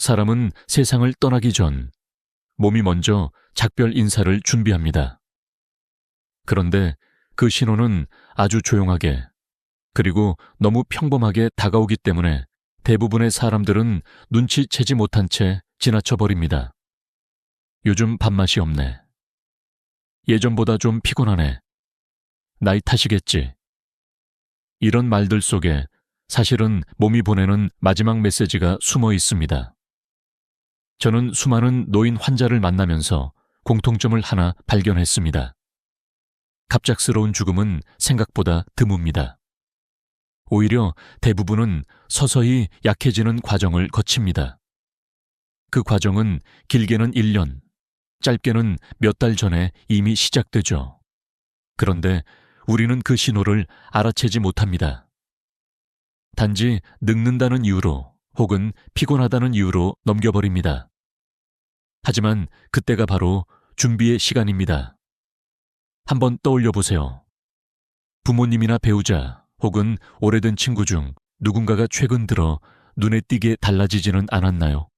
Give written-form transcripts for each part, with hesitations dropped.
사람은 세상을 떠나기 전 몸이 먼저 작별 인사를 준비합니다. 그런데 그 신호는 아주 조용하게 그리고 너무 평범하게 다가오기 때문에 대부분의 사람들은 눈치채지 못한 채 지나쳐 버립니다. 요즘 밥맛이 없네. 예전보다 좀 피곤하네. 나이 탓이겠지. 이런 말들 속에 사실은 몸이 보내는 마지막 메시지가 숨어 있습니다. 저는 수많은 노인 환자를 만나면서 공통점을 하나 발견했습니다. 갑작스러운 죽음은 생각보다 드뭅니다. 오히려 대부분은 서서히 약해지는 과정을 거칩니다. 그 과정은 길게는 1년, 짧게는 몇 달 전에 이미 시작되죠. 그런데 우리는 그 신호를 알아채지 못합니다. 단지 늙는다는 이유로 혹은 피곤하다는 이유로 넘겨버립니다. 하지만 그때가 바로 준비의 시간입니다. 한번 떠올려 보세요. 부모님이나 배우자 혹은 오래된 친구 중 누군가가 최근 들어 눈에 띄게 달라지지는 않았나요?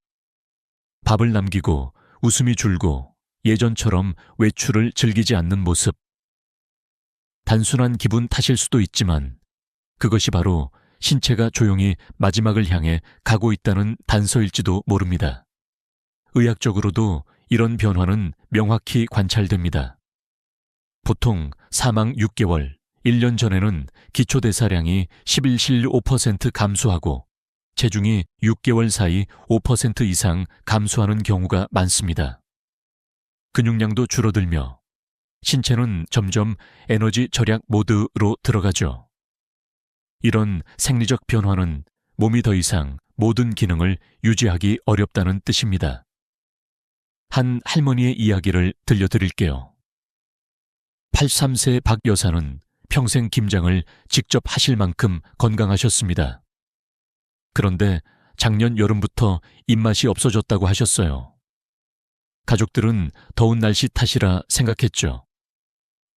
밥을 남기고 웃음이 줄고 예전처럼 외출을 즐기지 않는 모습. 단순한 기분 탓일 수도 있지만 그것이 바로 신체가 조용히 마지막을 향해 가고 있다는 단서일지도 모릅니다. 의학적으로도 이런 변화는 명확히 관찰됩니다. 보통 사망 6개월, 1년 전에는 기초대사량이 11.5% 감소하고 체중이 6개월 사이 5% 이상 감소하는 경우가 많습니다. 근육량도 줄어들며 신체는 점점 에너지 절약 모드로 들어가죠. 이런 생리적 변화는 몸이 더 이상 모든 기능을 유지하기 어렵다는 뜻입니다. 한 할머니의 이야기를 들려드릴게요. 83세 박 여사는 평생 김장을 직접 하실 만큼 건강하셨습니다. 그런데 작년 여름부터 입맛이 없어졌다고 하셨어요. 가족들은 더운 날씨 탓이라 생각했죠.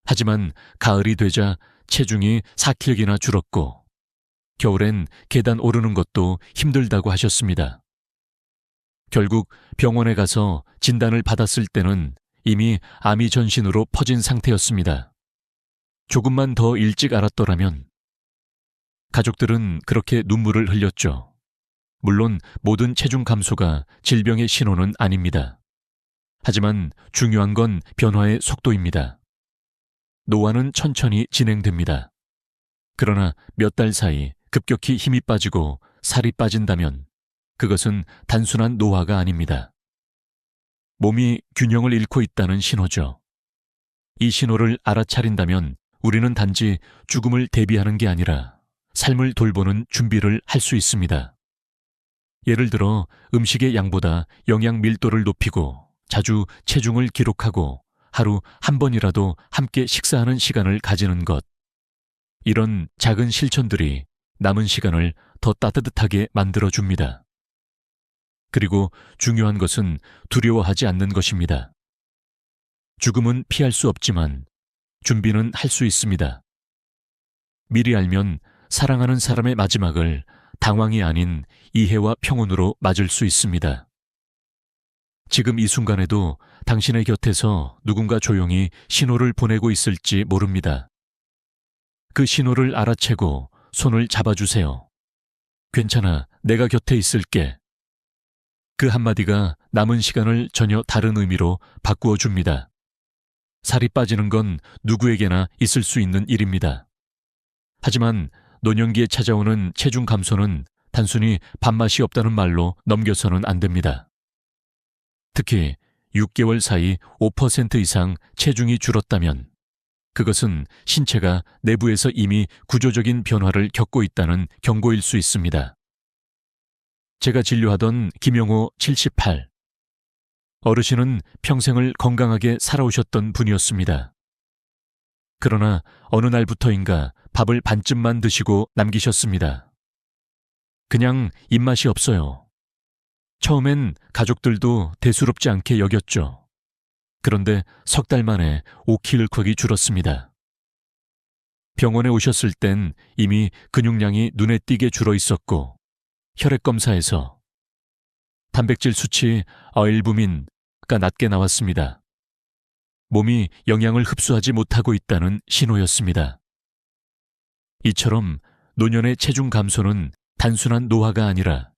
하지만 가을이 되자 체중이 4kg나 줄었고 겨울엔 계단 오르는 것도 힘들다고 하셨습니다. 결국 병원에 가서 진단을 받았을 때는 이미 암이 전신으로 퍼진 상태였습니다. 조금만 더 일찍 알았더라면. 가족들은 그렇게 눈물을 흘렸죠. 물론 모든 체중 감소가 질병의 신호는 아닙니다. 하지만 중요한 건 변화의 속도입니다. 노화는 천천히 진행됩니다. 그러나 몇 달 사이 급격히 힘이 빠지고 살이 빠진다면 그것은 단순한 노화가 아닙니다. 몸이 균형을 잃고 있다는 신호죠. 이 신호를 알아차린다면 우리는 단지 죽음을 대비하는 게 아니라 삶을 돌보는 준비를 할 수 있습니다. 예를 들어 음식의 양보다 영양 밀도를 높이고 자주 체중을 기록하고 하루 한 번이라도 함께 식사하는 시간을 가지는 것. 이런 작은 실천들이 남은 시간을 더 따뜻하게 만들어줍니다. 그리고 중요한 것은 두려워하지 않는 것입니다. 죽음은 피할 수 없지만 준비는 할 수 있습니다. 미리 알면 사랑하는 사람의 마지막을 당황이 아닌 이해와 평온으로 맞을 수 있습니다. 지금 이 순간에도 당신의 곁에서 누군가 조용히 신호를 보내고 있을지 모릅니다. 그 신호를 알아채고 손을 잡아주세요. 괜찮아, 내가 곁에 있을게. 그 한마디가 남은 시간을 전혀 다른 의미로 바꾸어 줍니다. 살이 빠지는 건 누구에게나 있을 수 있는 일입니다. 하지만 노년기에 찾아오는 체중 감소는 단순히 밥맛이 없다는 말로 넘겨서는 안 됩니다. 특히 6개월 사이 5% 이상 체중이 줄었다면 그것은 신체가 내부에서 이미 구조적인 변화를 겪고 있다는 경고일 수 있습니다. 제가 진료하던 김영호 78. 어르신은 평생을 건강하게 살아오셨던 분이었습니다. 그러나 어느 날부터인가 밥을 반쯤만 드시고 남기셨습니다. 그냥 입맛이 없어요. 처음엔 가족들도 대수롭지 않게 여겼죠. 그런데 석 달 만에 5kg이 줄었습니다. 병원에 오셨을 땐 이미 근육량이 눈에 띄게 줄어 있었고 혈액 검사에서 단백질 수치 알부민가 낮게 나왔습니다. 몸이 영양을 흡수하지 못하고 있다는 신호였습니다. 이처럼 노년의 체중 감소는 단순한 노화가 아니라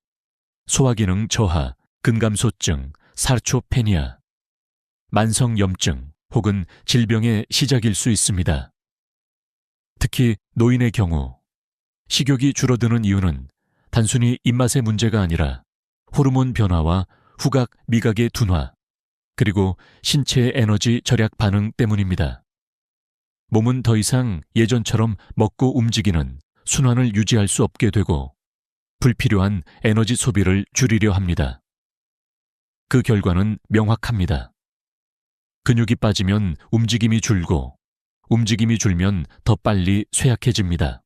소화기능 저하, 근감소증, 사르초페니아, 만성염증 혹은 질병의 시작일 수 있습니다. 특히 노인의 경우 식욕이 줄어드는 이유는 단순히 입맛의 문제가 아니라 호르몬 변화와 후각, 미각의 둔화, 그리고 신체의 에너지 절약 반응 때문입니다. 몸은 더 이상 예전처럼 먹고 움직이는 순환을 유지할 수 없게 되고 불필요한 에너지 소비를 줄이려 합니다. 그 결과는 명확합니다. 근육이 빠지면 움직임이 줄고 움직임이 줄면 더 빨리 쇠약해집니다.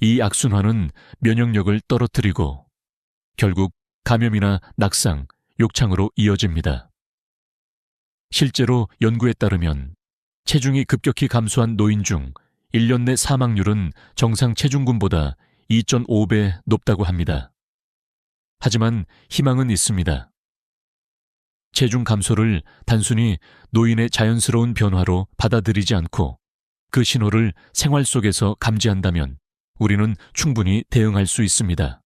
이 악순환은 면역력을 떨어뜨리고 결국 감염이나 낙상, 욕창으로 이어집니다. 실제로 연구에 따르면 체중이 급격히 감소한 노인 중 1년 내 사망률은 정상 체중군보다 2.5배 높다고 합니다. 하지만 희망은 있습니다. 체중 감소를 단순히 노인의 자연스러운 변화로 받아들이지 않고 그 신호를 생활 속에서 감지한다면 우리는 충분히 대응할 수 있습니다.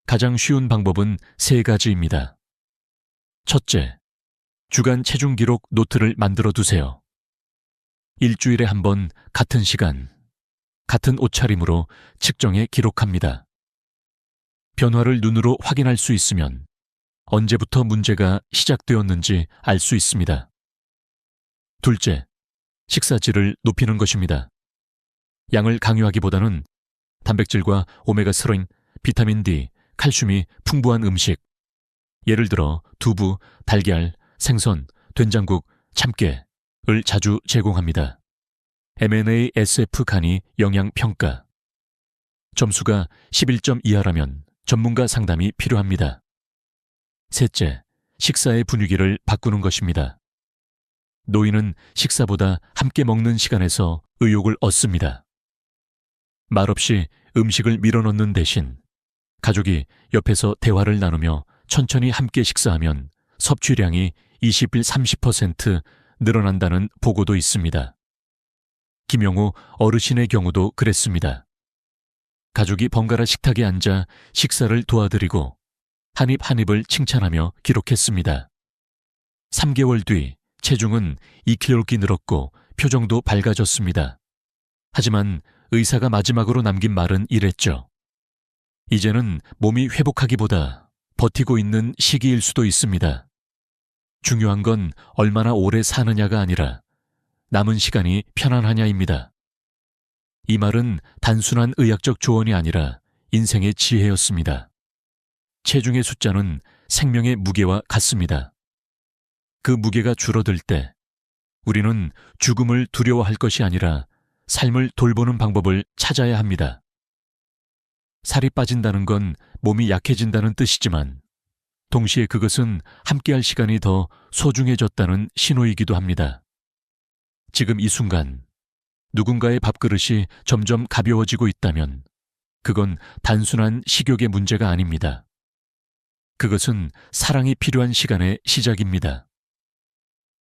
가장 쉬운 방법은 3가지입니다. 첫째, 주간 체중 기록 노트를 만들어 두세요. 일주일에 한 번 같은 시간, 같은 옷차림으로 측정해 기록합니다. 변화를 눈으로 확인할 수 있으면 언제부터 문제가 시작되었는지 알 수 있습니다. 둘째, 식사질을 높이는 것입니다. 양을 강요하기보다는 단백질과 오메가3, 비타민 D, 칼슘이 풍부한 음식, 예를 들어 두부, 달걀, 생선, 된장국, 참깨를 자주 제공합니다. M&A SF 간이 영양평가. 점수가 11점 이하라면 전문가 상담이 필요합니다. 셋째, 식사의 분위기를 바꾸는 것입니다. 노인은 식사보다 함께 먹는 시간에서 의욕을 얻습니다. 말없이 음식을 밀어넣는 대신 가족이 옆에서 대화를 나누며 천천히 함께 식사하면 섭취량이 20~30% 늘어난다는 보고도 있습니다. 김영호 어르신의 경우도 그랬습니다. 가족이 번갈아 식탁에 앉아 식사를 도와드리고 한 입 한 입을 칭찬하며 기록했습니다. 3개월 뒤 체중은 2kg 늘었고 표정도 밝아졌습니다. 하지만 의사가 마지막으로 남긴 말은 이랬죠. 이제는 몸이 회복하기보다 버티고 있는 시기일 수도 있습니다. 중요한 건 얼마나 오래 사느냐가 아니라 남은 시간이 편안하냐입니다. 이 말은 단순한 의학적 조언이 아니라 인생의 지혜였습니다. 체중의 숫자는 생명의 무게와 같습니다. 그 무게가 줄어들 때 우리는 죽음을 두려워할 것이 아니라 삶을 돌보는 방법을 찾아야 합니다. 살이 빠진다는 건 몸이 약해진다는 뜻이지만 동시에 그것은 함께할 시간이 더 소중해졌다는 신호이기도 합니다. 지금 이 순간 누군가의 밥그릇이 점점 가벼워지고 있다면 그건 단순한 식욕의 문제가 아닙니다. 그것은 사랑이 필요한 시간의 시작입니다.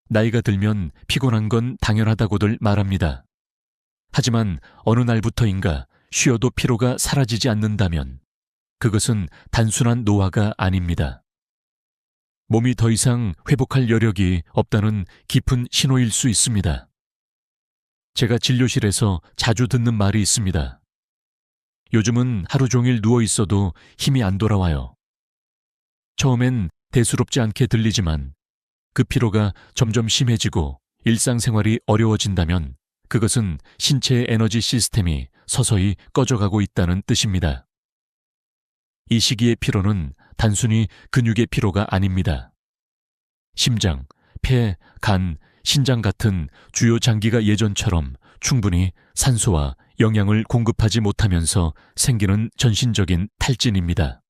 나이가 들면 피곤한 건 당연하다고들 말합니다. 하지만 어느 날부터인가 쉬어도 피로가 사라지지 않는다면 그것은 단순한 노화가 아닙니다. 몸이 더 이상 회복할 여력이 없다는 깊은 신호일 수 있습니다. 제가 진료실에서 자주 듣는 말이 있습니다. 요즘은 하루 종일 누워 있어도 힘이 안 돌아와요. 처음엔 대수롭지 않게 들리지만 그 피로가 점점 심해지고 일상생활이 어려워진다면 그것은 신체의 에너지 시스템이 서서히 꺼져가고 있다는 뜻입니다. 이 시기의 피로는 단순히 근육의 피로가 아닙니다. 심장, 폐, 간, 신장 같은 주요 장기가 예전처럼 충분히 산소와 영양을 공급하지 못하면서 생기는 전신적인 탈진입니다.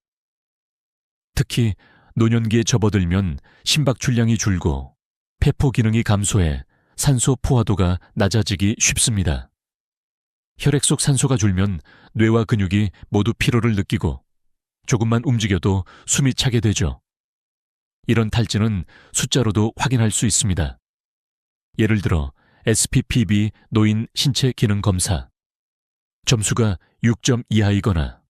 특히 노년기에 접어들면 심박출량이 줄고 폐포 기능이 감소해 산소 포화도가 낮아지기 쉽습니다. 혈액 속 산소가 줄면 뇌와 근육이 모두 피로를 느끼고 조금만 움직여도 숨이 차게 되죠. 이런 탈진은 숫자로도 확인할 수 있습니다. 예를 들어 SPPB 노인 신체 기능 검사. 점수가 6점 이하이거나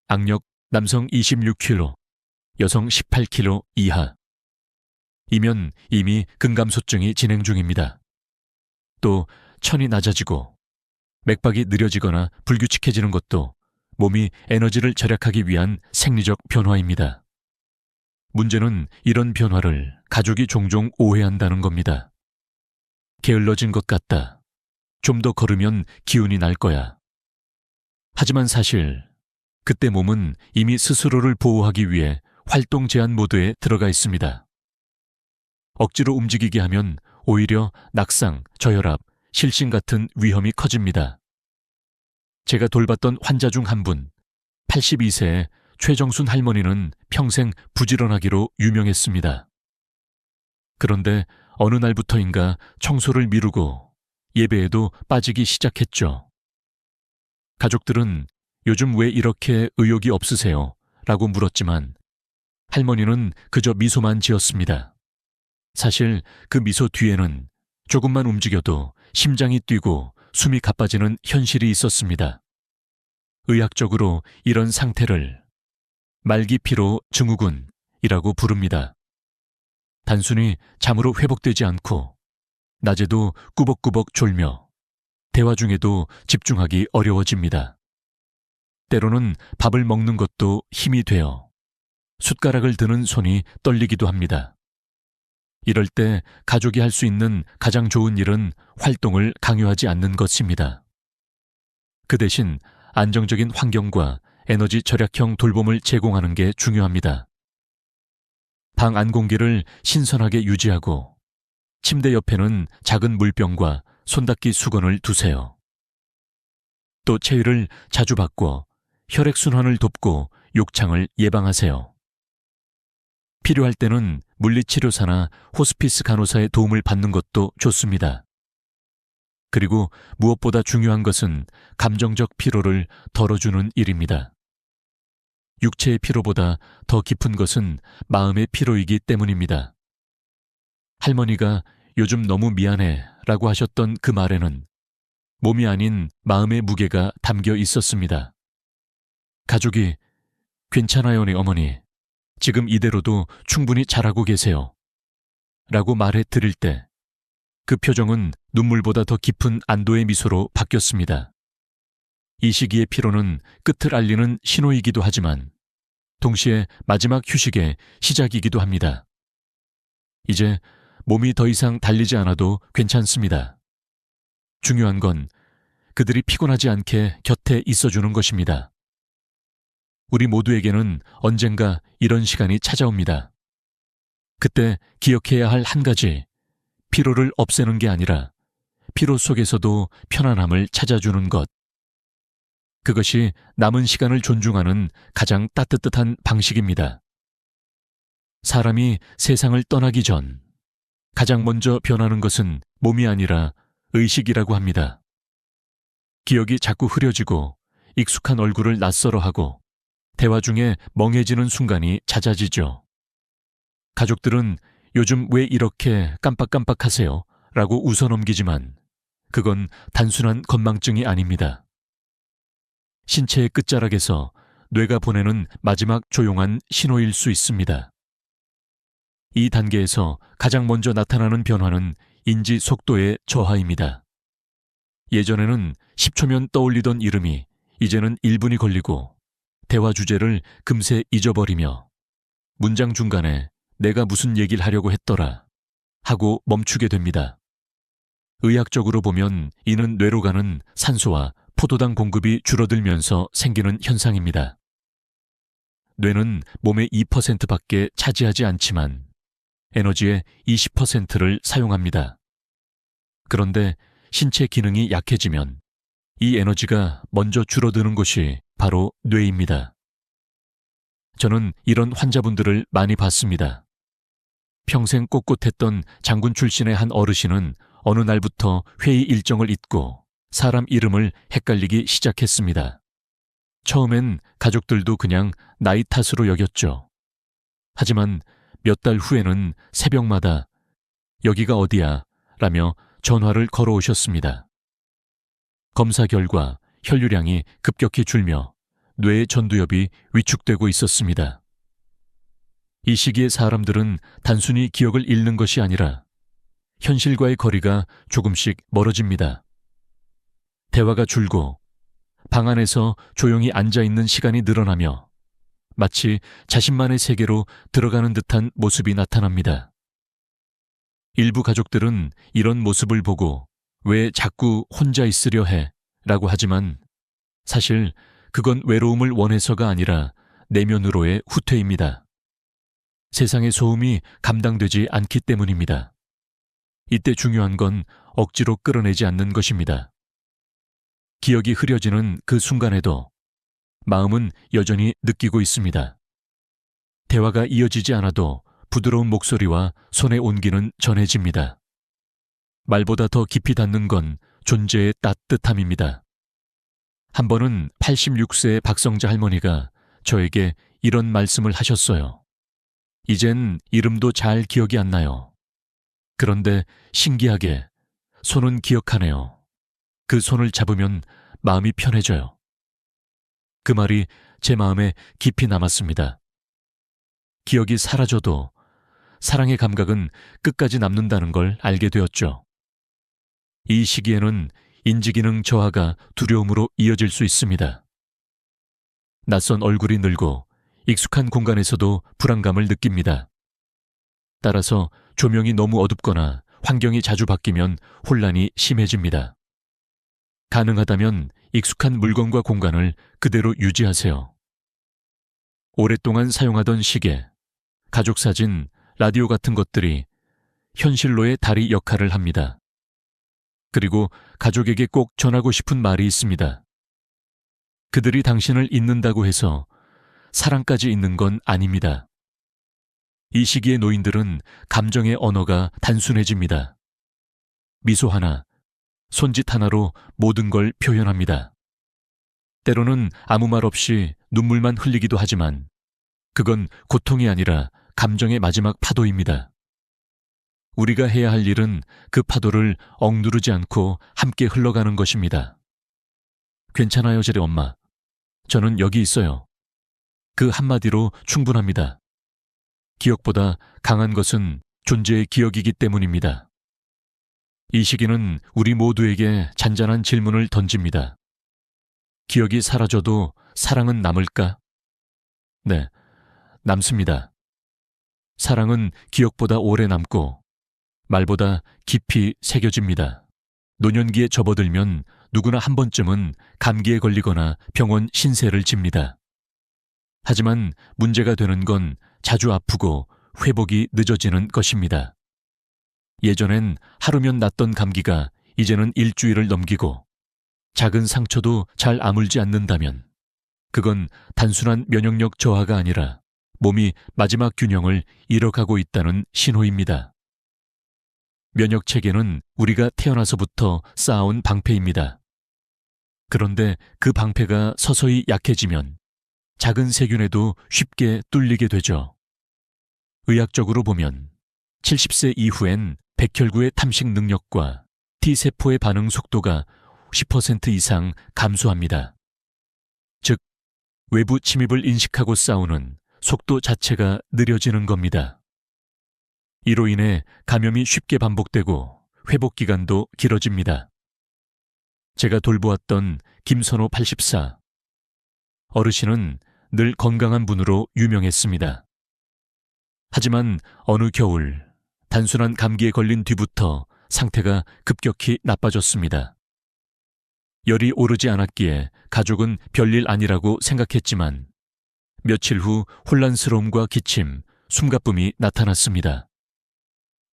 악력 남성 26kg, 여성 18kg 이하. 이면 이미 근감소증이 진행 중입니다. 또 천이 낮아지고 맥박이 느려지거나 불규칙해지는 것도 몸이 에너지를 절약하기 위한 생리적 변화입니다. 문제는 이런 변화를 가족이 종종 오해한다는 겁니다. 게을러진 것 같다. 좀 더 걸으면 기운이 날 거야. 하지만 사실 그때 몸은 이미 스스로를 보호하기 위해 활동 제한 모드에 들어가 있습니다. 억지로 움직이게 하면 오히려 낙상, 저혈압, 실신 같은 위험이 커집니다. 제가 돌봤던 환자 중 한 분, 82세의 최정순 할머니는 평생 부지런하기로 유명했습니다. 그런데 어느 날부터인가 청소를 미루고 예배에도 빠지기 시작했죠. 가족들은 요즘 왜 이렇게 의욕이 없으세요? 라고 물었지만 할머니는 그저 미소만 지었습니다. 사실 그 미소 뒤에는 조금만 움직여도 심장이 뛰고 숨이 가빠지는 현실이 있었습니다. 의학적으로 이런 상태를 말기피로 증후군이라고 부릅니다. 단순히 잠으로 회복되지 않고 낮에도 꾸벅꾸벅 졸며 대화 중에도 집중하기 어려워집니다. 때로는 밥을 먹는 것도 힘이 되어 숟가락을 드는 손이 떨리기도 합니다. 이럴 때 가족이 할 수 있는 가장 좋은 일은 활동을 강요하지 않는 것입니다. 그 대신 안정적인 환경과 에너지 절약형 돌봄을 제공하는 게 중요합니다. 방 안 공기를 신선하게 유지하고 침대 옆에는 작은 물병과 손닦기 수건을 두세요. 또 체위를 자주 바꿔 혈액순환을 돕고 욕창을 예방하세요. 필요할 때는 물리치료사나 호스피스 간호사의 도움을 받는 것도 좋습니다. 그리고 무엇보다 중요한 것은 감정적 피로를 덜어주는 일입니다. 육체의 피로보다 더 깊은 것은 마음의 피로이기 때문입니다. 할머니가 요즘 너무 미안해 라고 하셨던 그 말에는 몸이 아닌 마음의 무게가 담겨 있었습니다. 가족이 괜찮아요네 어머니, 지금 이대로도 충분히 잘하고 계세요 라고 말해 드릴 때 그 표정은 눈물보다 더 깊은 안도의 미소로 바뀌었습니다. 이 시기의 피로는 끝을 알리는 신호이기도 하지만 동시에 마지막 휴식의 시작이기도 합니다. 이제 몸이 더 이상 달리지 않아도 괜찮습니다. 중요한 건 그들이 피곤하지 않게 곁에 있어주는 것입니다. 우리 모두에게는 언젠가 이런 시간이 찾아옵니다. 그때 기억해야 할 한 가지, 피로를 없애는 게 아니라 피로 속에서도 편안함을 찾아주는 것. 그것이 남은 시간을 존중하는 가장 따뜻한 방식입니다. 사람이 세상을 떠나기 전 가장 먼저 변하는 것은 몸이 아니라 의식이라고 합니다. 기억이 자꾸 흐려지고 익숙한 얼굴을 낯설어하고 대화 중에 멍해지는 순간이 잦아지죠. 가족들은 요즘 왜 이렇게 깜빡깜빡하세요? 라고 웃어넘기지만 그건 단순한 건망증이 아닙니다. 신체의 끝자락에서 뇌가 보내는 마지막 조용한 신호일 수 있습니다. 이 단계에서 가장 먼저 나타나는 변화는 인지 속도의 저하입니다. 예전에는 10초면 떠올리던 이름이 이제는 1분이 걸리고 대화 주제를 금세 잊어버리며 문장 중간에 내가 무슨 얘기를 하려고 했더라 하고 멈추게 됩니다. 의학적으로 보면 이는 뇌로 가는 산소와 포도당 공급이 줄어들면서 생기는 현상입니다. 뇌는 몸의 2%밖에 차지하지 않지만 에너지의 20%를 사용합니다. 그런데 신체 기능이 약해지면 이 에너지가 먼저 줄어드는 곳이 바로 뇌입니다. 저는 이런 환자분들을 많이 봤습니다. 평생 꼿꼿했던 장군 출신의 한 어르신은 어느 날부터 회의 일정을 잊고 사람 이름을 헷갈리기 시작했습니다. 처음엔 가족들도 그냥 나이 탓으로 여겼죠. 하지만 몇 달 후에는 새벽마다 여기가 어디야? 라며 전화를 걸어오셨습니다. 검사 결과 혈류량이 급격히 줄며 뇌의 전두엽이 위축되고 있었습니다. 이 시기에 사람들은 단순히 기억을 잃는 것이 아니라 현실과의 거리가 조금씩 멀어집니다. 대화가 줄고 방 안에서 조용히 앉아있는 시간이 늘어나며 마치 자신만의 세계로 들어가는 듯한 모습이 나타납니다. 일부 가족들은 이런 모습을 보고 왜 자꾸 혼자 있으려 해? 라고 하지만 사실 그건 외로움을 원해서가 아니라 내면으로의 후퇴입니다. 세상의 소음이 감당되지 않기 때문입니다. 이때 중요한 건 억지로 끌어내지 않는 것입니다. 기억이 흐려지는 그 순간에도 마음은 여전히 느끼고 있습니다. 대화가 이어지지 않아도 부드러운 목소리와 손의 온기는 전해집니다. 말보다 더 깊이 닿는 건 존재의 따뜻함입니다. 한 번은 86세의 박성자 할머니가 저에게 이런 말씀을 하셨어요. 이젠 이름도 잘 기억이 안 나요. 그런데 신기하게 손은 기억하네요. 그 손을 잡으면 마음이 편해져요. 그 말이 제 마음에 깊이 남았습니다. 기억이 사라져도 사랑의 감각은 끝까지 남는다는 걸 알게 되었죠. 이 시기에는 인지기능 저하가 두려움으로 이어질 수 있습니다. 낯선 얼굴이 늘고 익숙한 공간에서도 불안감을 느낍니다. 따라서 조명이 너무 어둡거나 환경이 자주 바뀌면 혼란이 심해집니다. 가능하다면 익숙한 물건과 공간을 그대로 유지하세요. 오랫동안 사용하던 시계, 가족 사진, 라디오 같은 것들이 현실로의 다리 역할을 합니다. 그리고 가족에게 꼭 전하고 싶은 말이 있습니다. 그들이 당신을 잊는다고 해서 사랑까지 잊는 건 아닙니다. 이 시기의 노인들은 감정의 언어가 단순해집니다. 미소 하나, 손짓 하나로 모든 걸 표현합니다. 때로는 아무 말 없이 눈물만 흘리기도 하지만 그건 고통이 아니라 감정의 마지막 파도입니다. 우리가 해야 할 일은 그 파도를 억누르지 않고 함께 흘러가는 것입니다. 괜찮아요, 제리 엄마. 저는 여기 있어요. 그 한마디로 충분합니다. 기억보다 강한 것은 존재의 기억이기 때문입니다. 이 시기는 우리 모두에게 잔잔한 질문을 던집니다. 기억이 사라져도 사랑은 남을까? 네, 남습니다. 사랑은 기억보다 오래 남고 말보다 깊이 새겨집니다. 노년기에 접어들면 누구나 한 번쯤은 감기에 걸리거나 병원 신세를 집니다. 하지만 문제가 되는 건 자주 아프고 회복이 늦어지는 것입니다. 예전엔 하루면 낫던 감기가 이제는 일주일을 넘기고 작은 상처도 잘 아물지 않는다면 그건 단순한 면역력 저하가 아니라 몸이 마지막 균형을 잃어가고 있다는 신호입니다. 면역 체계는 우리가 태어나서부터 쌓아온 방패입니다. 그런데 그 방패가 서서히 약해지면 작은 세균에도 쉽게 뚫리게 되죠. 의학적으로 보면 70세 이후엔 백혈구의 탐식 능력과 T세포의 반응 속도가 10% 이상 감소합니다. 즉, 외부 침입을 인식하고 싸우는 속도 자체가 느려지는 겁니다. 이로 인해 감염이 쉽게 반복되고 회복 기간도 길어집니다. 제가 돌보았던 김선호 84. 어르신은 늘 건강한 분으로 유명했습니다. 하지만 어느 겨울 단순한 감기에 걸린 뒤부터 상태가 급격히 나빠졌습니다. 열이 오르지 않았기에 가족은 별일 아니라고 생각했지만 며칠 후 혼란스러움과 기침, 숨가쁨이 나타났습니다.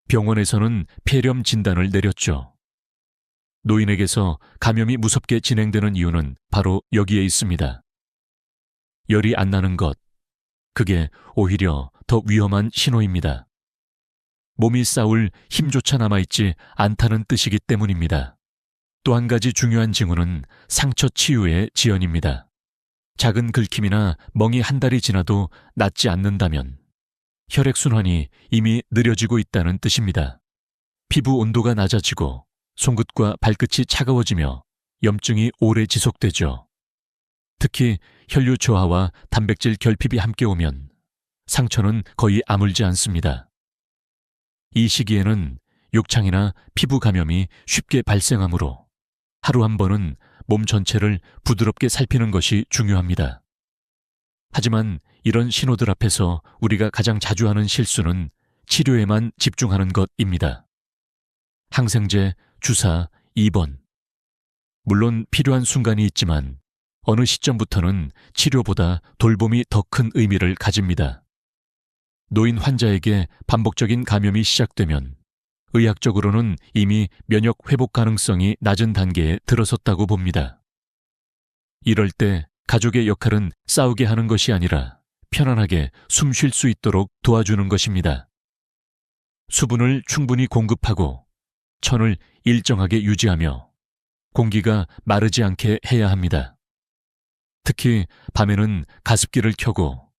병원에서는 폐렴 진단을 내렸죠. 노인에게서 감염이 무섭게 진행되는 이유는 바로 여기에 있습니다. 열이 안 나는 것, 그게 오히려 더 위험한 신호입니다. 몸이 싸울 힘조차 남아있지 않다는 뜻이기 때문입니다. 또 한 가지 중요한 징후는 상처 치유의 지연입니다. 작은 긁힘이나 멍이 한 달이 지나도 낫지 않는다면 혈액순환이 이미 느려지고 있다는 뜻입니다. 피부 온도가 낮아지고 손끝과 발끝이 차가워지며 염증이 오래 지속되죠. 특히 혈류 저하와 단백질 결핍이 함께 오면 상처는 거의 아물지 않습니다. 이 시기에는 욕창이나 피부 감염이 쉽게 발생하므로 하루 한 번은 몸 전체를 부드럽게 살피는 것이 중요합니다. 하지만 이런 신호들 앞에서 우리가 가장 자주 하는 실수는 치료에만 집중하는 것입니다. 항생제, 주사, 입원. 물론 필요한 순간이 있지만 어느 시점부터는 치료보다 돌봄이 더 큰 의미를 가집니다. 노인 환자에게 반복적인 감염이 시작되면 의학적으로는 이미 면역 회복 가능성이 낮은 단계에 들어섰다고 봅니다. 이럴 때 가족의 역할은 싸우게 하는 것이 아니라 편안하게 숨 쉴 수 있도록 도와주는 것입니다. 수분을 충분히 공급하고 천을 일정하게 유지하며 공기가 마르지 않게 해야 합니다. 특히 밤에는 가습기를 켜고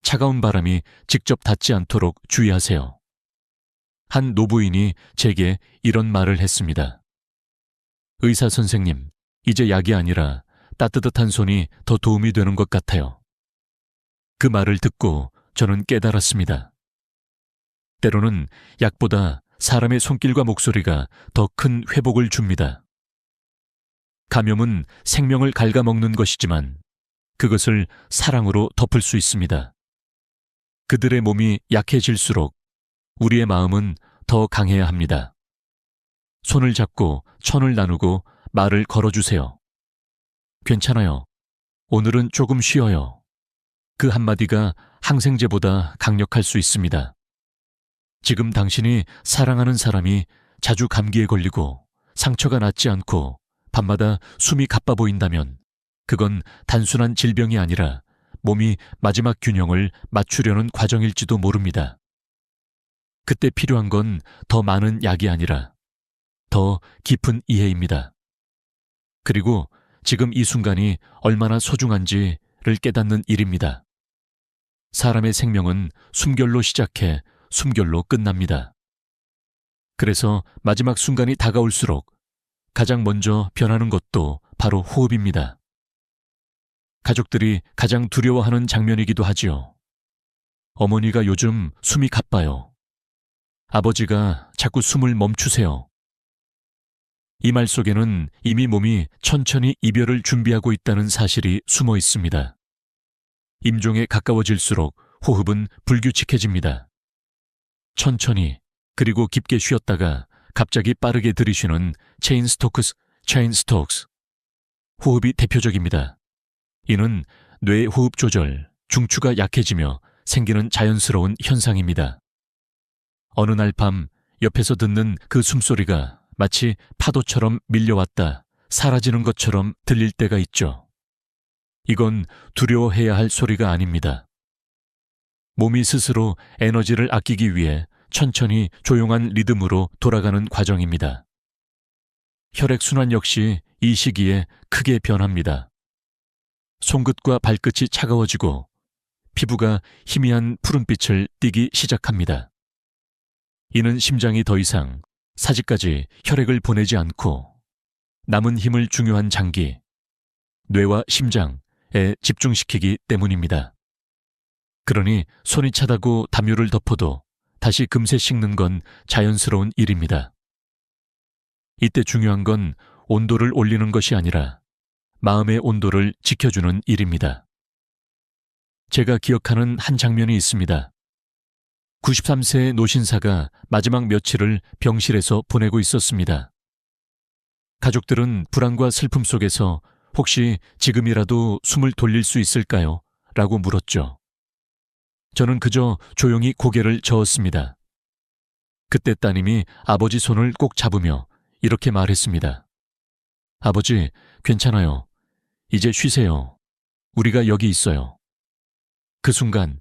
차가운 바람이 직접 닿지 않도록 주의하세요. 한 노부인이 제게 이런 말을 했습니다. 의사 선생님, 이제 약이 아니라 따뜻한 손이 더 도움이 되는 것 같아요. 그 말을 듣고 저는 깨달았습니다. 때로는 약보다 사람의 손길과 목소리가 더 큰 회복을 줍니다. 감염은 생명을 갉아먹는 것이지만 그것을 사랑으로 덮을 수 있습니다. 그들의 몸이 약해질수록 우리의 마음은 더 강해야 합니다. 손을 잡고 천을 나누고 말을 걸어주세요. 괜찮아요. 오늘은 조금 쉬어요. 그 한마디가 항생제보다 강력할 수 있습니다. 지금 당신이 사랑하는 사람이 자주 감기에 걸리고 상처가 낫지 않고 밤마다 숨이 가빠 보인다면 그건 단순한 질병이 아니라 몸이 마지막 균형을 맞추려는 과정일지도 모릅니다. 그때 필요한 건 더 많은 약이 아니라 더 깊은 이해입니다. 그리고 지금 이 순간이 얼마나 소중한지를 깨닫는 일입니다. 사람의 생명은 숨결로 시작해 숨결로 끝납니다. 그래서 마지막 순간이 다가올수록 가장 먼저 변하는 것도 바로 호흡입니다. 가족들이 가장 두려워하는 장면이기도 하지요. 어머니가 요즘 숨이 가빠요. 아버지가 자꾸 숨을 멈추세요. 이 말 속에는 이미 몸이 천천히 이별을 준비하고 있다는 사실이 숨어 있습니다. 임종에 가까워질수록 호흡은 불규칙해집니다. 천천히 그리고 깊게 쉬었다가 갑자기 빠르게 들이쉬는 체인 스톡스. 호흡이 대표적입니다. 이는 뇌의 호흡 조절, 중추가 약해지며 생기는 자연스러운 현상입니다. 어느 날 밤 옆에서 듣는 그 숨소리가 마치 파도처럼 밀려왔다 사라지는 것처럼 들릴 때가 있죠. 이건 두려워해야 할 소리가 아닙니다. 몸이 스스로 에너지를 아끼기 위해 천천히 조용한 리듬으로 돌아가는 과정입니다. 혈액순환 역시 이 시기에 크게 변합니다. 손끝과 발끝이 차가워지고 피부가 희미한 푸른빛을 띠기 시작합니다. 이는 심장이 더 이상 사지까지 혈액을 보내지 않고 남은 힘을 중요한 장기, 뇌와 심장에 집중시키기 때문입니다. 그러니 손이 차다고 담요를 덮어도 다시 금세 식는 건 자연스러운 일입니다. 이때 중요한 건 온도를 올리는 것이 아니라 마음의 온도를 지켜주는 일입니다. 제가 기억하는 한 장면이 있습니다. 93세의 노신사가 마지막 며칠을 병실에서 보내고 있었습니다. 가족들은 불안과 슬픔 속에서 혹시 지금이라도 숨을 돌릴 수 있을까요? 라고 물었죠. 저는 그저 조용히 고개를 저었습니다. 그때 따님이 아버지 손을 꼭 잡으며 이렇게 말했습니다. 아버지, 괜찮아요. 이제 쉬세요. 우리가 여기 있어요. 그 순간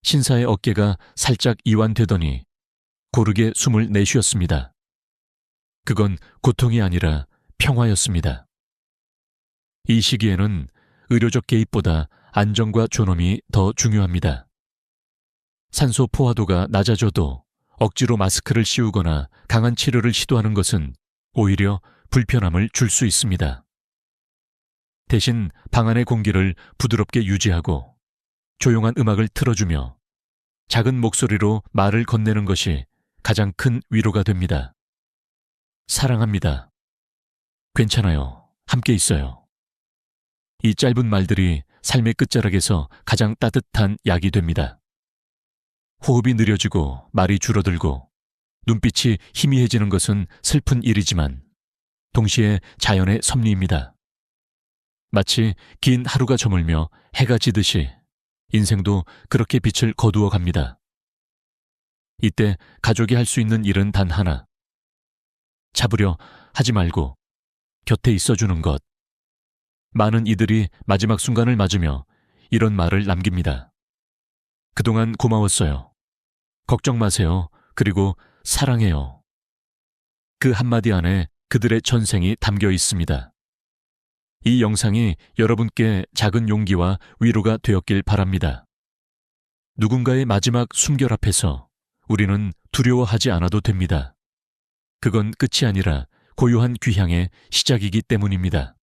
신사의 어깨가 살짝 이완되더니 고르게 숨을 내쉬었습니다. 그건 고통이 아니라 평화였습니다. 이 시기에는 의료적 개입보다 안정과 존엄이 더 중요합니다. 산소 포화도가 낮아져도 억지로 마스크를 씌우거나 강한 치료를 시도하는 것은 오히려 불편함을 줄 수 있습니다. 대신 방 안의 공기를 부드럽게 유지하고 조용한 음악을 틀어주며 작은 목소리로 말을 건네는 것이 가장 큰 위로가 됩니다. 사랑합니다. 괜찮아요. 함께 있어요. 이 짧은 말들이 삶의 끝자락에서 가장 따뜻한 약이 됩니다. 호흡이 느려지고 말이 줄어들고 눈빛이 희미해지는 것은 슬픈 일이지만 동시에 자연의 섭리입니다. 마치 긴 하루가 저물며 해가 지듯이 인생도 그렇게 빛을 거두어 갑니다. 이때 가족이 할 수 있는 일은 단 하나. 잡으려 하지 말고 곁에 있어주는 것. 많은 이들이 마지막 순간을 맞으며 이런 말을 남깁니다. 그동안 고마웠어요. 걱정 마세요. 그리고 사랑해요. 그 한마디 안에 그들의 전생이 담겨 있습니다. 이 영상이 여러분께 작은 용기와 위로가 되었길 바랍니다. 누군가의 마지막 숨결 앞에서 우리는 두려워하지 않아도 됩니다. 그건 끝이 아니라 고요한 귀향의 시작이기 때문입니다.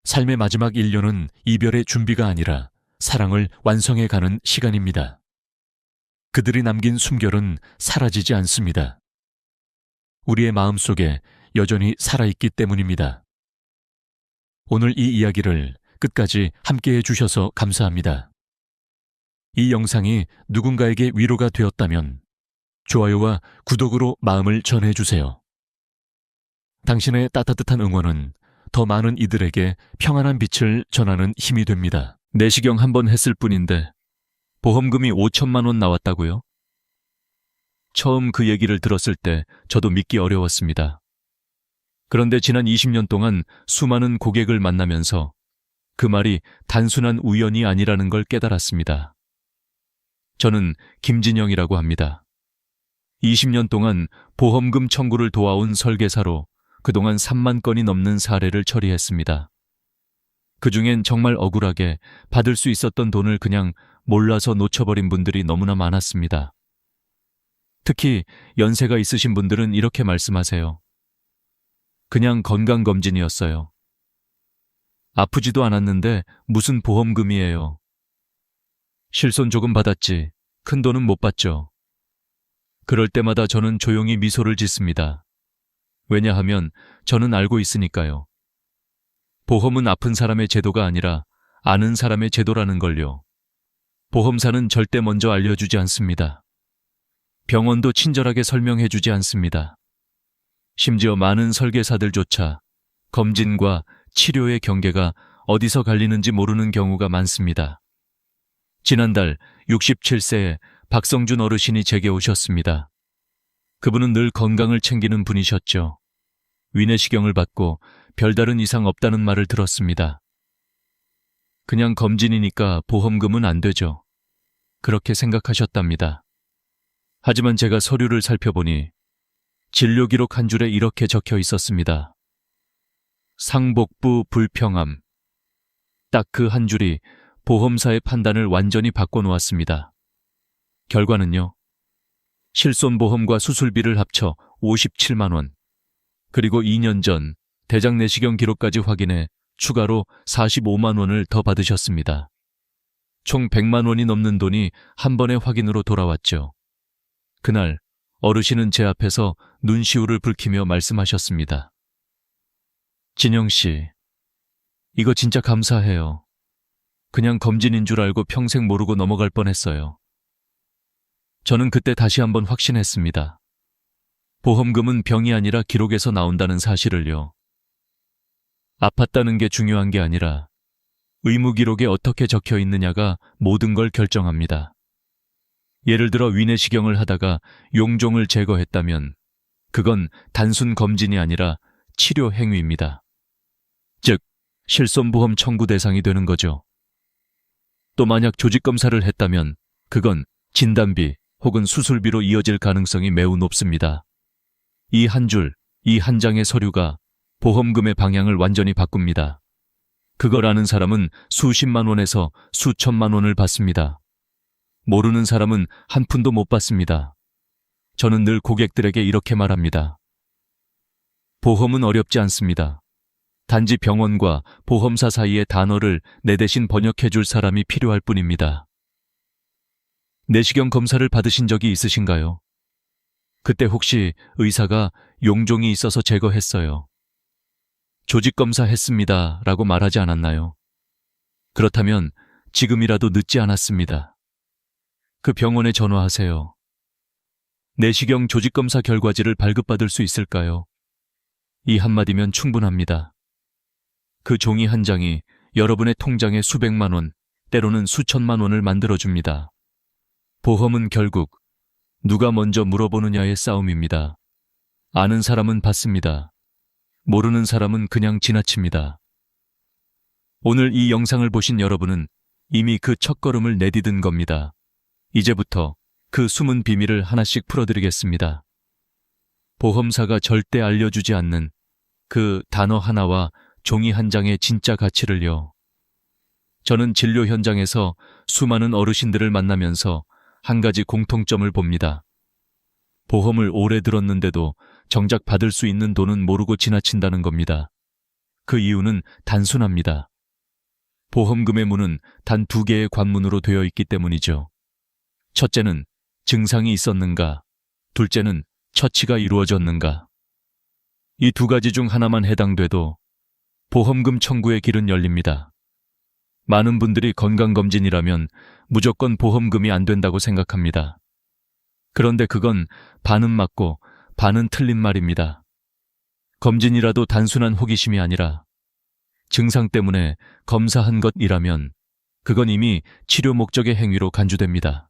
삶의 마지막 1년은 이별의 준비가 아니라 사랑을 완성해 가는 시간입니다. 그들이 남긴 숨결은 사라지지 않습니다. 우리의 마음속에 여전히 살아있기 때문입니다. 오늘 이 이야기를 끝까지 함께해 주셔서 감사합니다. 이 영상이 누군가에게 위로가 되었다면 좋아요와 구독으로 마음을 전해주세요. 당신의 따뜻한 응원은 더 많은 이들에게 평안한 빛을 전하는 힘이 됩니다. 내시경 한번 했을 뿐인데 보험금이 5천만 원 나왔다고요? 처음 그 얘기를 들었을 때 저도 믿기 어려웠습니다. 그런데 지난 20년 동안 수많은 고객을 만나면서 그 말이 단순한 우연이 아니라는 걸 깨달았습니다. 저는 김진영이라고 합니다. 20년 동안 보험금 청구를 도와온 설계사로 그동안 3만 건이 넘는 사례를 처리했습니다. 그중엔 정말 억울하게 받을 수 있었던 돈을 그냥 몰라서 놓쳐버린 분들이 너무나 많았습니다. 특히 연세가 있으신 분들은 이렇게 말씀하세요. 그냥 건강검진이었어요. 아프지도 않았는데 무슨 보험금이에요. 실손 조금 받았지 큰 돈은 못 받죠. 그럴 때마다 저는 조용히 미소를 짓습니다. 왜냐하면 저는 알고 있으니까요. 보험은 아픈 사람의 제도가 아니라 아는 사람의 제도라는 걸요. 보험사는 절대 먼저 알려주지 않습니다. 병원도 친절하게 설명해주지 않습니다. 심지어 많은 설계사들조차 검진과 치료의 경계가 어디서 갈리는지 모르는 경우가 많습니다. 지난달 67세의 박성준 어르신이 제게 오셨습니다. 그분은 늘 건강을 챙기는 분이셨죠. 위내시경을 받고 별다른 이상 없다는 말을 들었습니다. 그냥 검진이니까 보험금은 안 되죠. 그렇게 생각하셨답니다. 하지만 제가 서류를 살펴보니 진료 기록 한 줄에 이렇게 적혀 있었습니다. 상복부 불평함. 딱 그 한 줄이 보험사의 판단을 완전히 바꿔놓았습니다. 결과는요. 실손보험과 수술비를 합쳐 57만 원, 그리고 2년 전 대장 내시경 기록까지 확인해 추가로 45만 원을 더 받으셨습니다. 총 100만 원이 넘는 돈이 한 번의 확인으로 돌아왔죠. 그날 어르신은 제 앞에서 눈시울을 붉히며 말씀하셨습니다. 진영 씨, 이거 진짜 감사해요. 그냥 검진인 줄 알고 평생 모르고 넘어갈 뻔했어요. 저는 그때 다시 한번 확신했습니다. 보험금은 병이 아니라 기록에서 나온다는 사실을요. 아팠다는 게 중요한 게 아니라 의무 기록에 어떻게 적혀 있느냐가 모든 걸 결정합니다. 예를 들어 위내시경을 하다가 용종을 제거했다면 그건 단순 검진이 아니라 치료 행위입니다. 즉, 실손보험 청구 대상이 되는 거죠. 또 만약 조직검사를 했다면 그건 진단비 혹은 수술비로 이어질 가능성이 매우 높습니다. 이 한 줄, 이 한 장의 서류가 보험금의 방향을 완전히 바꿉니다. 그걸 아는 사람은 수십만 원에서 수천만 원을 받습니다. 모르는 사람은 한 푼도 못 받습니다. 저는 늘 고객들에게 이렇게 말합니다. 보험은 어렵지 않습니다. 단지 병원과 보험사 사이의 단어를 내 대신 번역해 줄 사람이 필요할 뿐입니다. 내시경 검사를 받으신 적이 있으신가요? 그때 혹시 의사가 용종이 있어서 제거했어요. 조직검사 했습니다 라고 말하지 않았나요? 그렇다면 지금이라도 늦지 않았습니다. 그 병원에 전화하세요. 내시경 조직검사 결과지를 발급받을 수 있을까요? 이 한마디면 충분합니다. 그 종이 한 장이 여러분의 통장에 수백만 원, 때로는 수천만 원을 만들어줍니다. 보험은 결국 누가 먼저 물어보느냐의 싸움입니다. 아는 사람은 받습니다. 모르는 사람은 그냥 지나칩니다. 오늘 이 영상을 보신 여러분은 이미 그 첫걸음을 내디딘 겁니다. 이제부터 그 숨은 비밀을 하나씩 풀어드리겠습니다. 보험사가 절대 알려주지 않는 그 단어 하나와 종이 한 장의 진짜 가치를요. 저는 진료 현장에서 수많은 어르신들을 만나면서 한 가지 공통점을 봅니다. 보험을 오래 들었는데도 정작 받을 수 있는 돈은 모르고 지나친다는 겁니다. 그 이유는 단순합니다. 보험금의 문은 단 2개의 관문으로 되어 있기 때문이죠. 첫째는 증상이 있었는가, 둘째는 처치가 이루어졌는가. 이 2가지 중 하나만 해당돼도 보험금 청구의 길은 열립니다. 많은 분들이 건강검진이라면 무조건 보험금이 안 된다고 생각합니다. 그런데 그건 반은 맞고 반은 틀린 말입니다. 검진이라도 단순한 호기심이 아니라 증상 때문에 검사한 것이라면 그건 이미 치료 목적의 행위로 간주됩니다.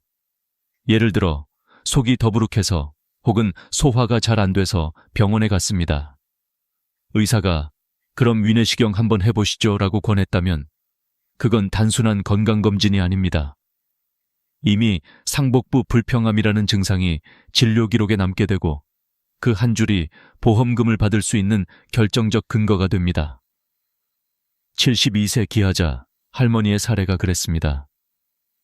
예를 들어 속이 더부룩해서 혹은 소화가 잘 안 돼서 병원에 갔습니다. 의사가 그럼 위내시경 한번 해보시죠 라고 권했다면 그건 단순한 건강검진이 아닙니다. 이미 상복부 불평함이라는 증상이 진료 기록에 남게 되고 그 한 줄이 보험금을 받을 수 있는 결정적 근거가 됩니다. 72세 기하자 할머니의 사례가 그랬습니다.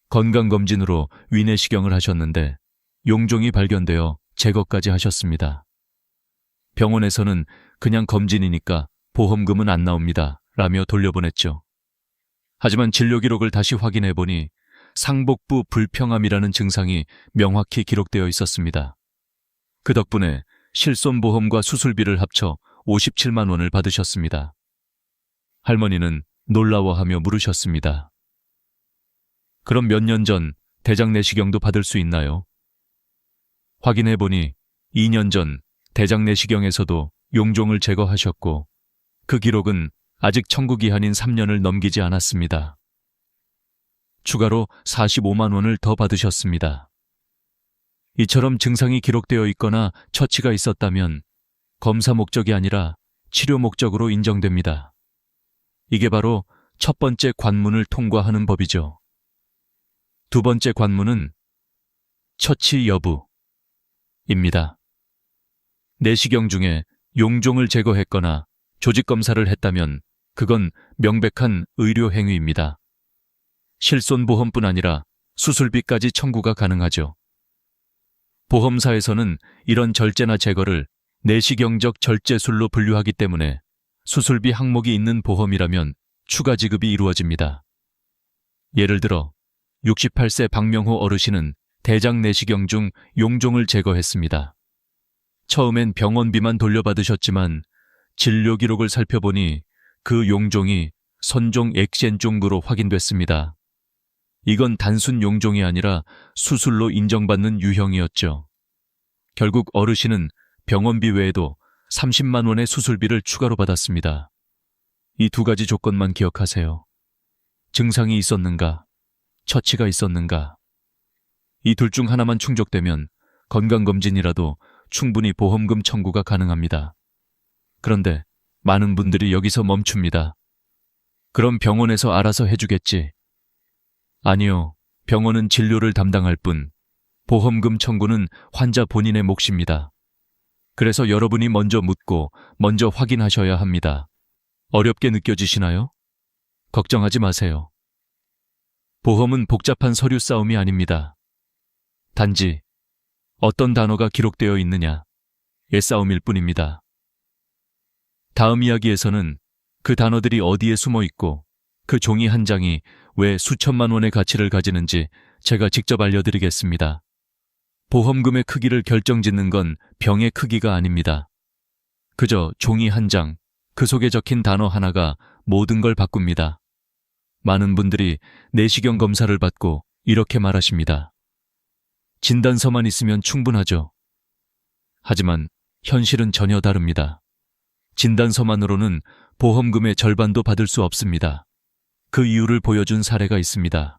건강검진으로 위내시경을 하셨는데 용종이 발견되어 제거까지 하셨습니다. 병원에서는 그냥 검진이니까 보험금은 안 나옵니다 라며 돌려보냈죠. 하지만 진료 기록을 다시 확인해보니 상복부 불평함이라는 증상이 명확히 기록되어 있었습니다. 그 덕분에 실손보험과 수술비를 합쳐 57만 원을 받으셨습니다. 할머니는 놀라워하며 물으셨습니다. 그럼 몇 년 전 대장 내시경도 받을 수 있나요? 확인해보니 2년 전 대장 내시경에서도 용종을 제거하셨고 그 기록은 아직 청구 기한인 3년을 넘기지 않았습니다. 추가로 45만 원을 더 받으셨습니다. 이처럼 증상이 기록되어 있거나 처치가 있었다면 검사 목적이 아니라 치료 목적으로 인정됩니다. 이게 바로 첫 번째 관문을 통과하는 법이죠. 두 번째 관문은 처치 여부입니다. 내시경 중에 용종을 제거했거나 조직검사를 했다면 그건 명백한 의료 행위입니다. 실손보험뿐 아니라 수술비까지 청구가 가능하죠. 보험사에서는 이런 절제나 제거를 내시경적 절제술로 분류하기 때문에 수술비 항목이 있는 보험이라면 추가 지급이 이루어집니다. 예를 들어 68세 박명호 어르신은 대장 내시경 중 용종을 제거했습니다. 처음엔 병원비만 돌려받으셨지만 진료 기록을 살펴보니 그 용종이 선종 엑센종으로 확인됐습니다. 이건 단순 용종이 아니라 수술로 인정받는 유형이었죠. 결국 어르신은 병원비 외에도 30만 원의 수술비를 추가로 받았습니다. 이 2가지 조건만 기억하세요. 증상이 있었는가, 처치가 있었는가. 이 둘 중 하나만 충족되면 건강검진이라도 충분히 보험금 청구가 가능합니다. 그런데 많은 분들이 여기서 멈춥니다. 그럼 병원에서 알아서 해주겠지. 아니요, 병원은 진료를 담당할 뿐 보험금 청구는 환자 본인의 몫입니다. 그래서 여러분이 먼저 묻고 먼저 확인하셔야 합니다. 어렵게 느껴지시나요? 걱정하지 마세요. 보험은 복잡한 서류 싸움이 아닙니다. 단지 어떤 단어가 기록되어 있느냐의 싸움일 뿐입니다. 다음 이야기에서는 그 단어들이 어디에 숨어 있고 그 종이 한 장이 왜 수천만 원의 가치를 가지는지 제가 직접 알려드리겠습니다. 보험금의 크기를 결정짓는 건 병의 크기가 아닙니다. 그저 종이 한 장, 그 속에 적힌 단어 하나가 모든 걸 바꿉니다. 많은 분들이 내시경 검사를 받고 이렇게 말하십니다. 진단서만 있으면 충분하죠. 하지만 현실은 전혀 다릅니다. 진단서만으로는 보험금의 절반도 받을 수 없습니다. 그 이유를 보여준 사례가 있습니다.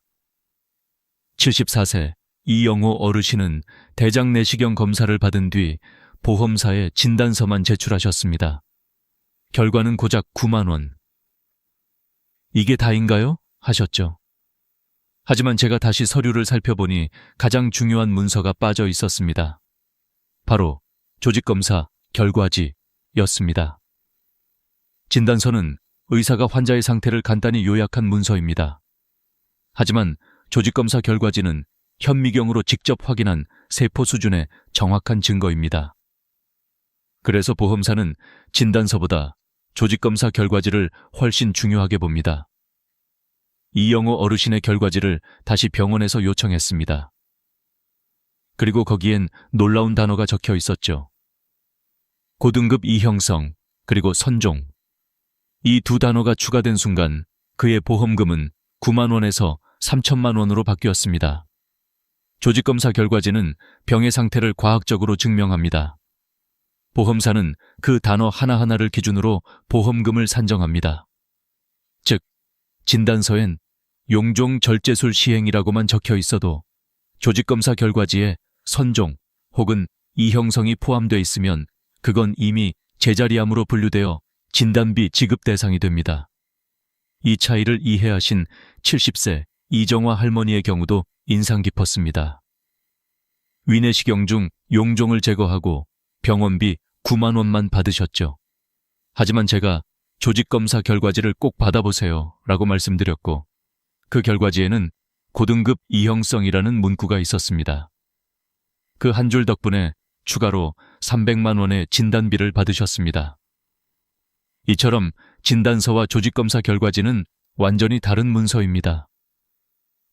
74세 이영호 어르신은 대장 내시경 검사를 받은 뒤 보험사에 진단서만 제출하셨습니다. 결과는 고작 9만 원. 이게 다인가요? 하셨죠. 하지만 제가 다시 서류를 살펴보니 가장 중요한 문서가 빠져 있었습니다. 바로 조직검사 결과지였습니다. 진단서는 의사가 환자의 상태를 간단히 요약한 문서입니다. 하지만 조직검사 결과지는 현미경으로 직접 확인한 세포 수준의 정확한 증거입니다. 그래서 보험사는 진단서보다 조직검사 결과지를 훨씬 중요하게 봅니다. 이영호 어르신의 결과지를 다시 병원에서 요청했습니다. 그리고 거기엔 놀라운 단어가 적혀 있었죠. 고등급 이형성, 그리고 선종. 이 두 단어가 추가된 순간 그의 보험금은 9만 원에서 3천만 원으로 바뀌었습니다. 조직검사 결과지는 병의 상태를 과학적으로 증명합니다. 보험사는 그 단어 하나하나를 기준으로 보험금을 산정합니다. 즉, 진단서엔 용종 절제술 시행이라고만 적혀 있어도 조직검사 결과지에 선종 혹은 이형성이 포함되어 있으면 그건 이미 제자리암으로 분류되어 진단비 지급 대상이 됩니다. 이 차이를 이해하신 70세 이정화 할머니의 경우도 인상 깊었습니다. 위내시경 중 용종을 제거하고 병원비 9만 원만 받으셨죠. 하지만 제가 조직검사 결과지를 꼭 받아보세요 라고 말씀드렸고 그 결과지에는 고등급 이형성이라는 문구가 있었습니다. 그 한 줄 덕분에 추가로 300만 원의 진단비를 받으셨습니다. 이처럼 진단서와 조직검사 결과지는 완전히 다른 문서입니다.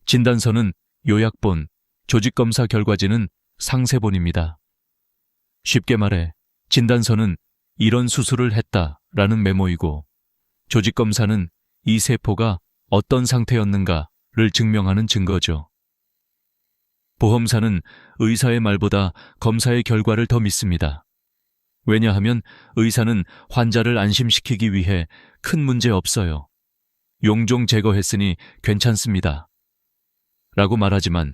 진단서는 요약본, 조직검사 결과지는 상세본입니다. 쉽게 말해 진단서는 이런 수술을 했다라는 메모이고 조직검사는 이 세포가 어떤 상태였는가를 증명하는 증거죠. 보험사는 의사의 말보다 검사의 결과를 더 믿습니다. 왜냐하면 의사는 환자를 안심시키기 위해 큰 문제 없어요. 용종 제거했으니 괜찮습니다. 라고 말하지만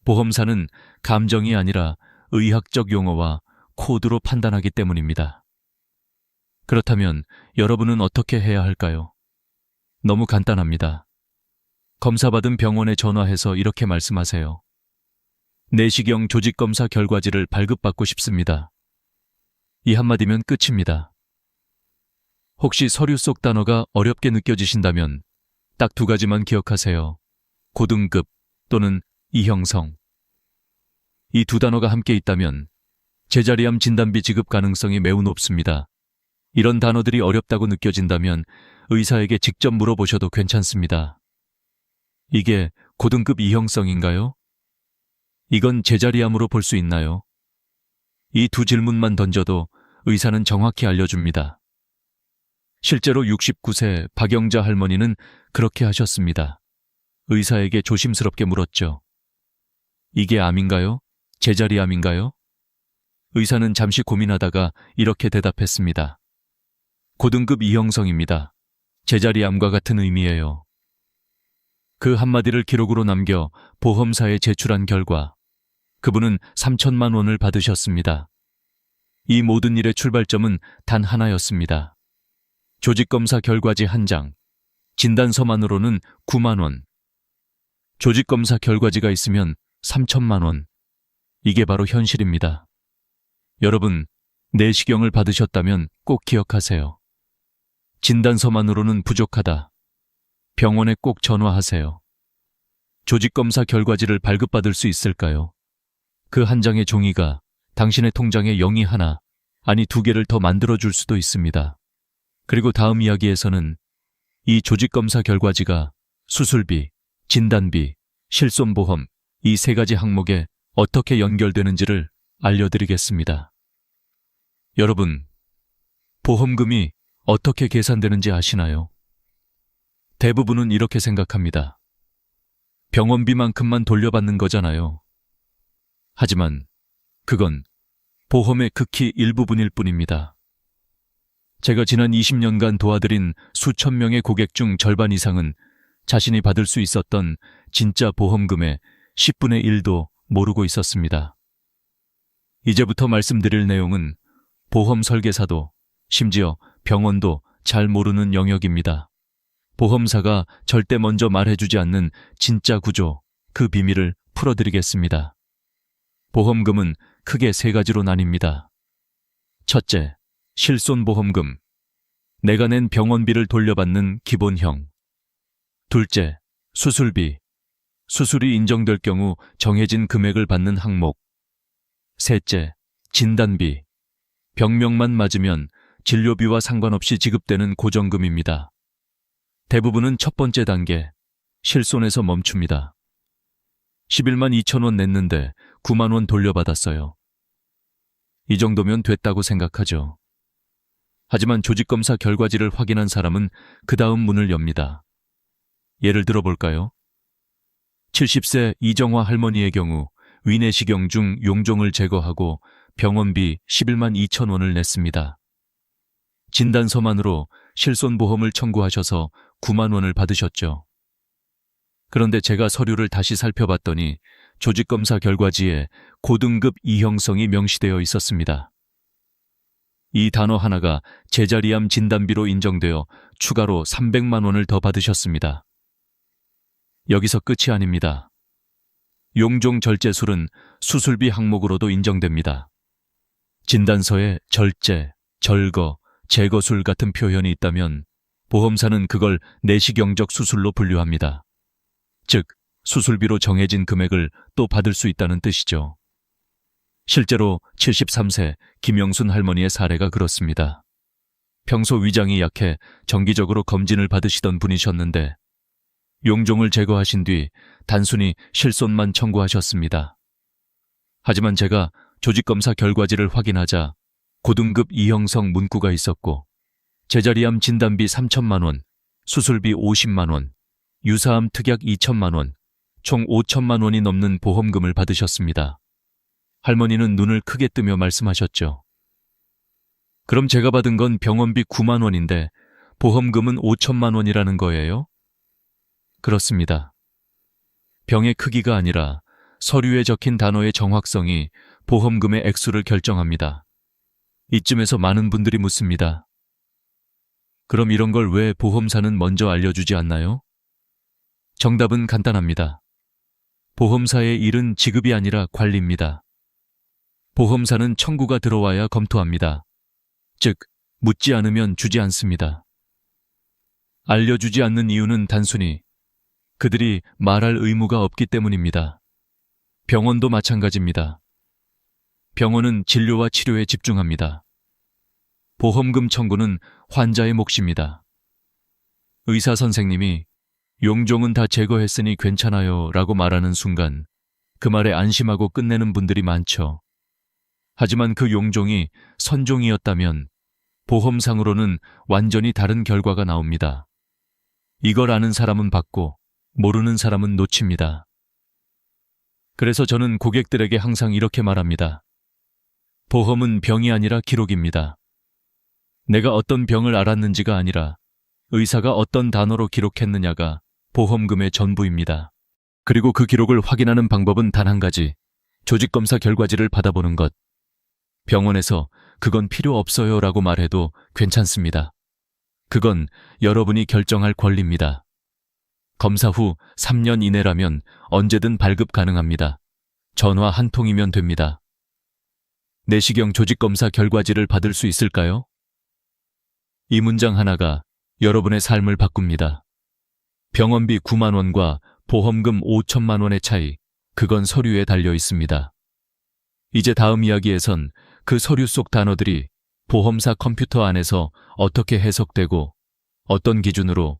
보험사는 감정이 아니라 의학적 용어와 코드로 판단하기 때문입니다. 그렇다면 여러분은 어떻게 해야 할까요? 너무 간단합니다. 검사받은 병원에 전화해서 이렇게 말씀하세요. 내시경 조직검사 결과지를 발급받고 싶습니다. 이 한마디면 끝입니다. 혹시 서류 속 단어가 어렵게 느껴지신다면 딱 두 가지만 기억하세요. 고등급 또는 이형성. 이 두 단어가 함께 있다면 제자리암 진단비 지급 가능성이 매우 높습니다. 이런 단어들이 어렵다고 느껴진다면 의사에게 직접 물어보셔도 괜찮습니다. 이게 고등급 이형성인가요? 이건 제자리암으로 볼 수 있나요? 이 두 질문만 던져도 의사는 정확히 알려줍니다. 실제로 69세 박영자 할머니는 그렇게 하셨습니다. 의사에게 조심스럽게 물었죠. 이게 암인가요? 제자리암인가요? 의사는 잠시 고민하다가 이렇게 대답했습니다. 고등급 이형성입니다. 제자리암과 같은 의미예요. 그 한마디를 기록으로 남겨 보험사에 제출한 결과 그분은 3천만 원을 받으셨습니다. 이 모든 일의 출발점은 단 하나였습니다. 조직검사 결과지 한 장, 진단서만으로는 9만 원. 조직검사 결과지가 있으면 3천만 원. 이게 바로 현실입니다. 여러분, 내시경을 받으셨다면 꼭 기억하세요. 진단서만으로는 부족하다. 병원에 꼭 전화하세요. 조직검사 결과지를 발급받을 수 있을까요? 그 한 장의 종이가 당신의 통장에 0이 하나, 아니 2개를 더 만들어줄 수도 있습니다. 그리고 다음 이야기에서는 이 조직검사 결과지가 수술비, 진단비, 실손보험 이 3가지 항목에 어떻게 연결되는지를 알려드리겠습니다. 여러분, 보험금이 어떻게 계산되는지 아시나요? 대부분은 이렇게 생각합니다. 병원비만큼만 돌려받는 거잖아요. 하지만 그건 보험의 극히 일부분일 뿐입니다. 제가 지난 20년간 도와드린 수천 명의 고객 중 절반 이상은 자신이 받을 수 있었던 진짜 보험금의 10분의 1도 모르고 있었습니다. 이제부터 말씀드릴 내용은 보험 설계사도 심지어 병원도 잘 모르는 영역입니다. 보험사가 절대 먼저 말해주지 않는 진짜 구조, 그 비밀을 풀어드리겠습니다. 보험금은 크게 3가지로 나뉩니다. 첫째, 실손보험금. 내가 낸 병원비를 돌려받는 기본형. 둘째, 수술비. 수술이 인정될 경우 정해진 금액을 받는 항목. 셋째, 진단비. 병명만 맞으면 진료비와 상관없이 지급되는 고정금입니다. 대부분은 첫 번째 단계, 실손에서 멈춥니다. 11만 2천 원 냈는데 9만 원 돌려받았어요. 이 정도면 됐다고 생각하죠. 하지만 조직검사 결과지를 확인한 사람은 그 다음 문을 엽니다. 예를 들어볼까요? 70세 이정화 할머니의 경우 위내시경 중 용종을 제거하고 병원비 11만 2천 원을 냈습니다. 진단서만으로 실손보험을 청구하셔서 9만 원을 받으셨죠. 그런데 제가 서류를 다시 살펴봤더니 조직검사 결과지에 고등급 이형성이 명시되어 있었습니다. 이 단어 하나가 제자리암 진단비로 인정되어 추가로 300만 원을 더 받으셨습니다. 여기서 끝이 아닙니다. 용종 절제술은 수술비 항목으로도 인정됩니다. 진단서에 절제, 절거, 제거술 같은 표현이 있다면 보험사는 그걸 내시경적 수술로 분류합니다. 즉, 수술비로 정해진 금액을 또 받을 수 있다는 뜻이죠. 실제로 73세 김영순 할머니의 사례가 그렇습니다. 평소 위장이 약해 정기적으로 검진을 받으시던 분이셨는데 용종을 제거하신 뒤 단순히 실손만 청구하셨습니다. 하지만 제가 조직검사 결과지를 확인하자 고등급 이형성 문구가 있었고 제자리암 진단비 3천만 원, 수술비 50만 원, 유사암 특약 2천만 원, 총 5천만 원이 넘는 보험금을 받으셨습니다. 할머니는 눈을 크게 뜨며 말씀하셨죠. 그럼 제가 받은 건 병원비 9만 원인데 보험금은 5천만 원이라는 거예요? 그렇습니다. 병의 크기가 아니라 서류에 적힌 단어의 정확성이 보험금의 액수를 결정합니다. 이쯤에서 많은 분들이 묻습니다. 그럼 이런 걸 왜 보험사는 먼저 알려주지 않나요? 정답은 간단합니다. 보험사의 일은 지급이 아니라 관리입니다. 보험사는 청구가 들어와야 검토합니다. 즉, 묻지 않으면 주지 않습니다. 알려주지 않는 이유는 단순히 그들이 말할 의무가 없기 때문입니다. 병원도 마찬가지입니다. 병원은 진료와 치료에 집중합니다. 보험금 청구는 환자의 몫입니다. 의사 선생님이 용종은 다 제거했으니 괜찮아요 라고 말하는 순간 그 말에 안심하고 끝내는 분들이 많죠. 하지만 그 용종이 선종이었다면 보험상으로는 완전히 다른 결과가 나옵니다. 이걸 아는 사람은 받고 모르는 사람은 놓칩니다. 그래서 저는 고객들에게 항상 이렇게 말합니다. 보험은 병이 아니라 기록입니다. 내가 어떤 병을 알았는지가 아니라 의사가 어떤 단어로 기록했느냐가 보험금의 전부입니다. 그리고 그 기록을 확인하는 방법은 단 한 가지, 조직검사 결과지를 받아보는 것. 병원에서 그건 필요 없어요 라고 말해도 괜찮습니다. 그건 여러분이 결정할 권리입니다. 검사 후 3년 이내라면 언제든 발급 가능합니다. 전화 한 통이면 됩니다. 내시경 조직검사 결과지를 받을 수 있을까요? 이 문장 하나가 여러분의 삶을 바꿉니다. 병원비 9만 원과 보험금 5천만 원의 차이, 그건 서류에 달려 있습니다. 이제 다음 이야기에선 그 서류 속 단어들이 보험사 컴퓨터 안에서 어떻게 해석되고 어떤 기준으로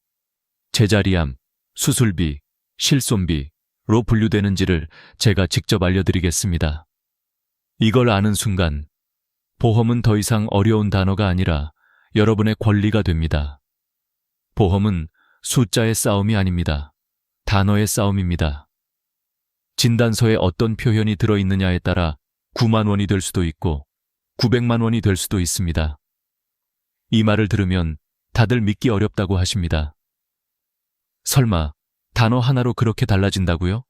제자리암, 수술비, 실손비로 분류되는지를 제가 직접 알려드리겠습니다. 이걸 아는 순간 보험은 더 이상 어려운 단어가 아니라 여러분의 권리가 됩니다. 보험은 숫자의 싸움이 아닙니다. 단어의 싸움입니다. 진단서에 어떤 표현이 들어있느냐에 따라 9만 원이 될 수도 있고 900만 원이 될 수도 있습니다. 이 말을 들으면 다들 믿기 어렵다고 하십니다. 설마 단어 하나로 그렇게 달라진다고요?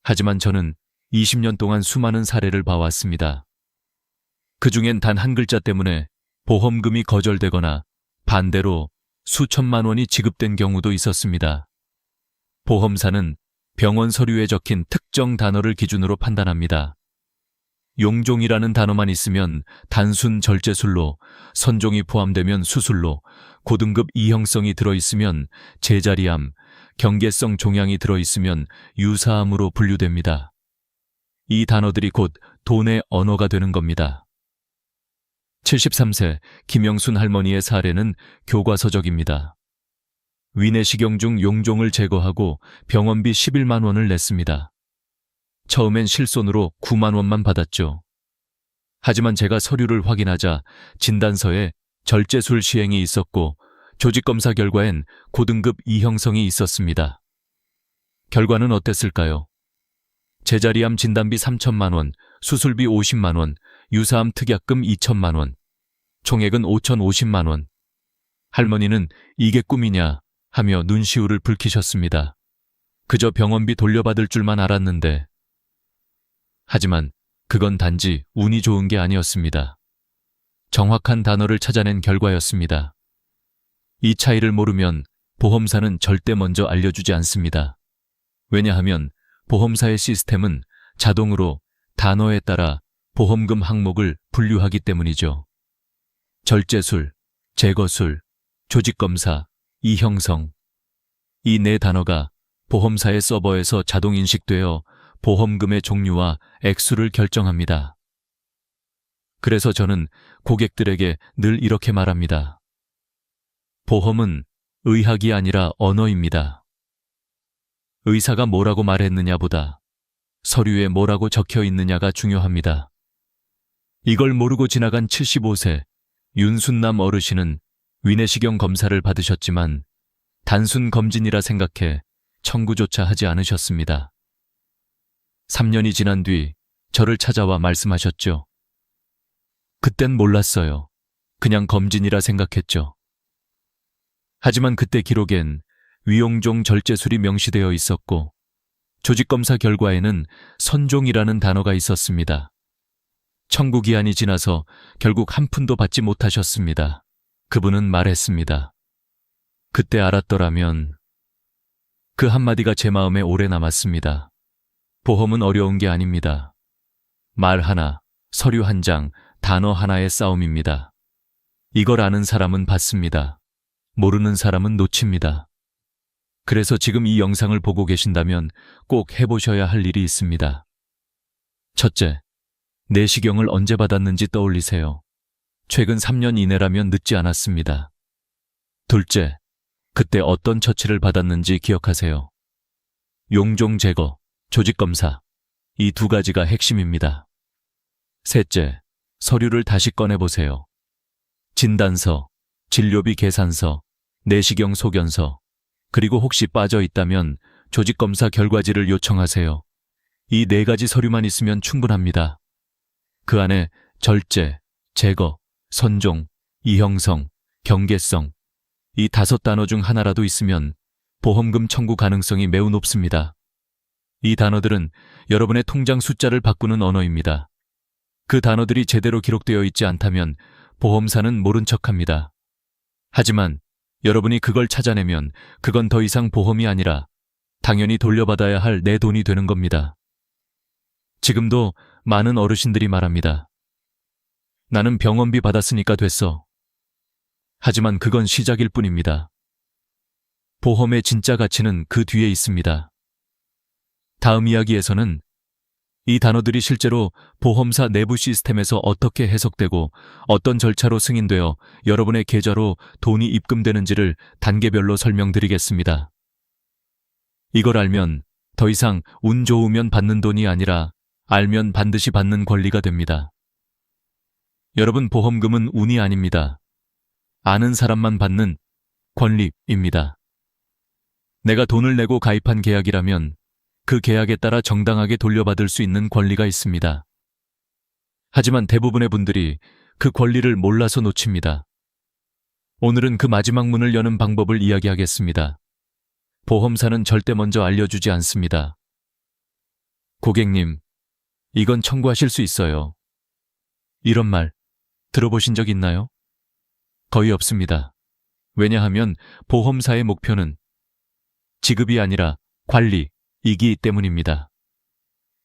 하지만 저는 20년 동안 수많은 사례를 봐왔습니다. 그중엔 단 한 글자 때문에 보험금이 거절되거나 반대로 수천만 원이 지급된 경우도 있었습니다. 보험사는 병원 서류에 적힌 특정 단어를 기준으로 판단합니다. 용종이라는 단어만 있으면 단순 절제술로, 선종이 포함되면 수술로, 고등급 이형성이 들어있으면 제자리암, 경계성 종양이 들어있으면 유사암으로 분류됩니다. 이 단어들이 곧 돈의 언어가 되는 겁니다. 73세 김영순 할머니의 사례는 교과서적입니다. 위내시경 중 용종을 제거하고 병원비 11만 원을 냈습니다. 처음엔 실손으로 9만 원만 받았죠. 하지만 제가 서류를 확인하자 진단서에 절제술 시행이 있었고 조직검사 결과엔 고등급 이형성이 있었습니다. 결과는 어땠을까요? 제자리암 진단비 3천만 원, 수술비 50만 원, 유사암 특약금 2천만 원, 총액은 5,050만 원. 할머니는 이게 꿈이냐 하며 눈시울을 붉히셨습니다. 그저 병원비 돌려받을 줄만 알았는데. 하지만 그건 단지 운이 좋은 게 아니었습니다. 정확한 단어를 찾아낸 결과였습니다. 이 차이를 모르면 보험사는 절대 먼저 알려주지 않습니다. 왜냐하면 보험사의 시스템은 자동으로 단어에 따라 보험금 항목을 분류하기 때문이죠. 절제술, 제거술, 조직검사, 이형성. 이 네 단어가 보험사의 서버에서 자동 인식되어 보험금의 종류와 액수를 결정합니다. 그래서 저는 고객들에게 늘 이렇게 말합니다. 보험은 의학이 아니라 언어입니다. 의사가 뭐라고 말했느냐보다 서류에 뭐라고 적혀 있느냐가 중요합니다. 이걸 모르고 지나간 75세 윤순남 어르신은 위내시경 검사를 받으셨지만 단순 검진이라 생각해 청구조차 하지 않으셨습니다. 3년이 지난 뒤 저를 찾아와 말씀하셨죠. 그땐 몰랐어요. 그냥 검진이라 생각했죠. 하지만 그때 기록엔 위용종 절제술이 명시되어 있었고 조직검사 결과에는 선종이라는 단어가 있었습니다. 청구기한이 지나서 결국 한 푼도 받지 못하셨습니다. 그분은 말했습니다. 그때 알았더라면. 그 한마디가 제 마음에 오래 남았습니다. 보험은 어려운 게 아닙니다. 말 하나, 서류 한 장, 단어 하나의 싸움입니다. 이걸 아는 사람은 받습니다. 모르는 사람은 놓칩니다. 그래서 지금 이 영상을 보고 계신다면 꼭 해보셔야 할 일이 있습니다. 첫째, 내시경을 언제 받았는지 떠올리세요. 최근 3년 이내라면 늦지 않았습니다. 둘째, 그때 어떤 처치를 받았는지 기억하세요. 용종 제거, 조직검사, 이 두 가지가 핵심입니다. 셋째, 서류를 다시 꺼내보세요. 진단서, 진료비 계산서, 내시경 소견서, 그리고 혹시 빠져 있다면 조직검사 결과지를 요청하세요. 이 네 가지 서류만 있으면 충분합니다. 그 안에 절제, 제거, 선종, 이형성, 경계성, 이 5단어 중 하나라도 있으면 보험금 청구 가능성이 매우 높습니다. 이 단어들은 여러분의 통장 숫자를 바꾸는 언어입니다. 그 단어들이 제대로 기록되어 있지 않다면 보험사는 모른 척합니다. 하지만 여러분이 그걸 찾아내면 그건 더 이상 보험이 아니라 당연히 돌려받아야 할 내 돈이 되는 겁니다. 지금도 많은 어르신들이 말합니다. 나는 병원비 받았으니까 됐어. 하지만 그건 시작일 뿐입니다. 보험의 진짜 가치는 그 뒤에 있습니다. 다음 이야기에서는 이 단어들이 실제로 보험사 내부 시스템에서 어떻게 해석되고 어떤 절차로 승인되어 여러분의 계좌로 돈이 입금되는지를 단계별로 설명드리겠습니다. 이걸 알면 더 이상 운 좋으면 받는 돈이 아니라 알면 반드시 받는 권리가 됩니다. 여러분, 보험금은 운이 아닙니다. 아는 사람만 받는 권리입니다. 내가 돈을 내고 가입한 계약이라면 그 계약에 따라 정당하게 돌려받을 수 있는 권리가 있습니다. 하지만 대부분의 분들이 그 권리를 몰라서 놓칩니다. 오늘은 그 마지막 문을 여는 방법을 이야기하겠습니다. 보험사는 절대 먼저 알려주지 않습니다. 고객님, 이건 청구하실 수 있어요. 이런 말 들어보신 적 있나요? 거의 없습니다. 왜냐하면 보험사의 목표는 지급이 아니라 관리이기 때문입니다.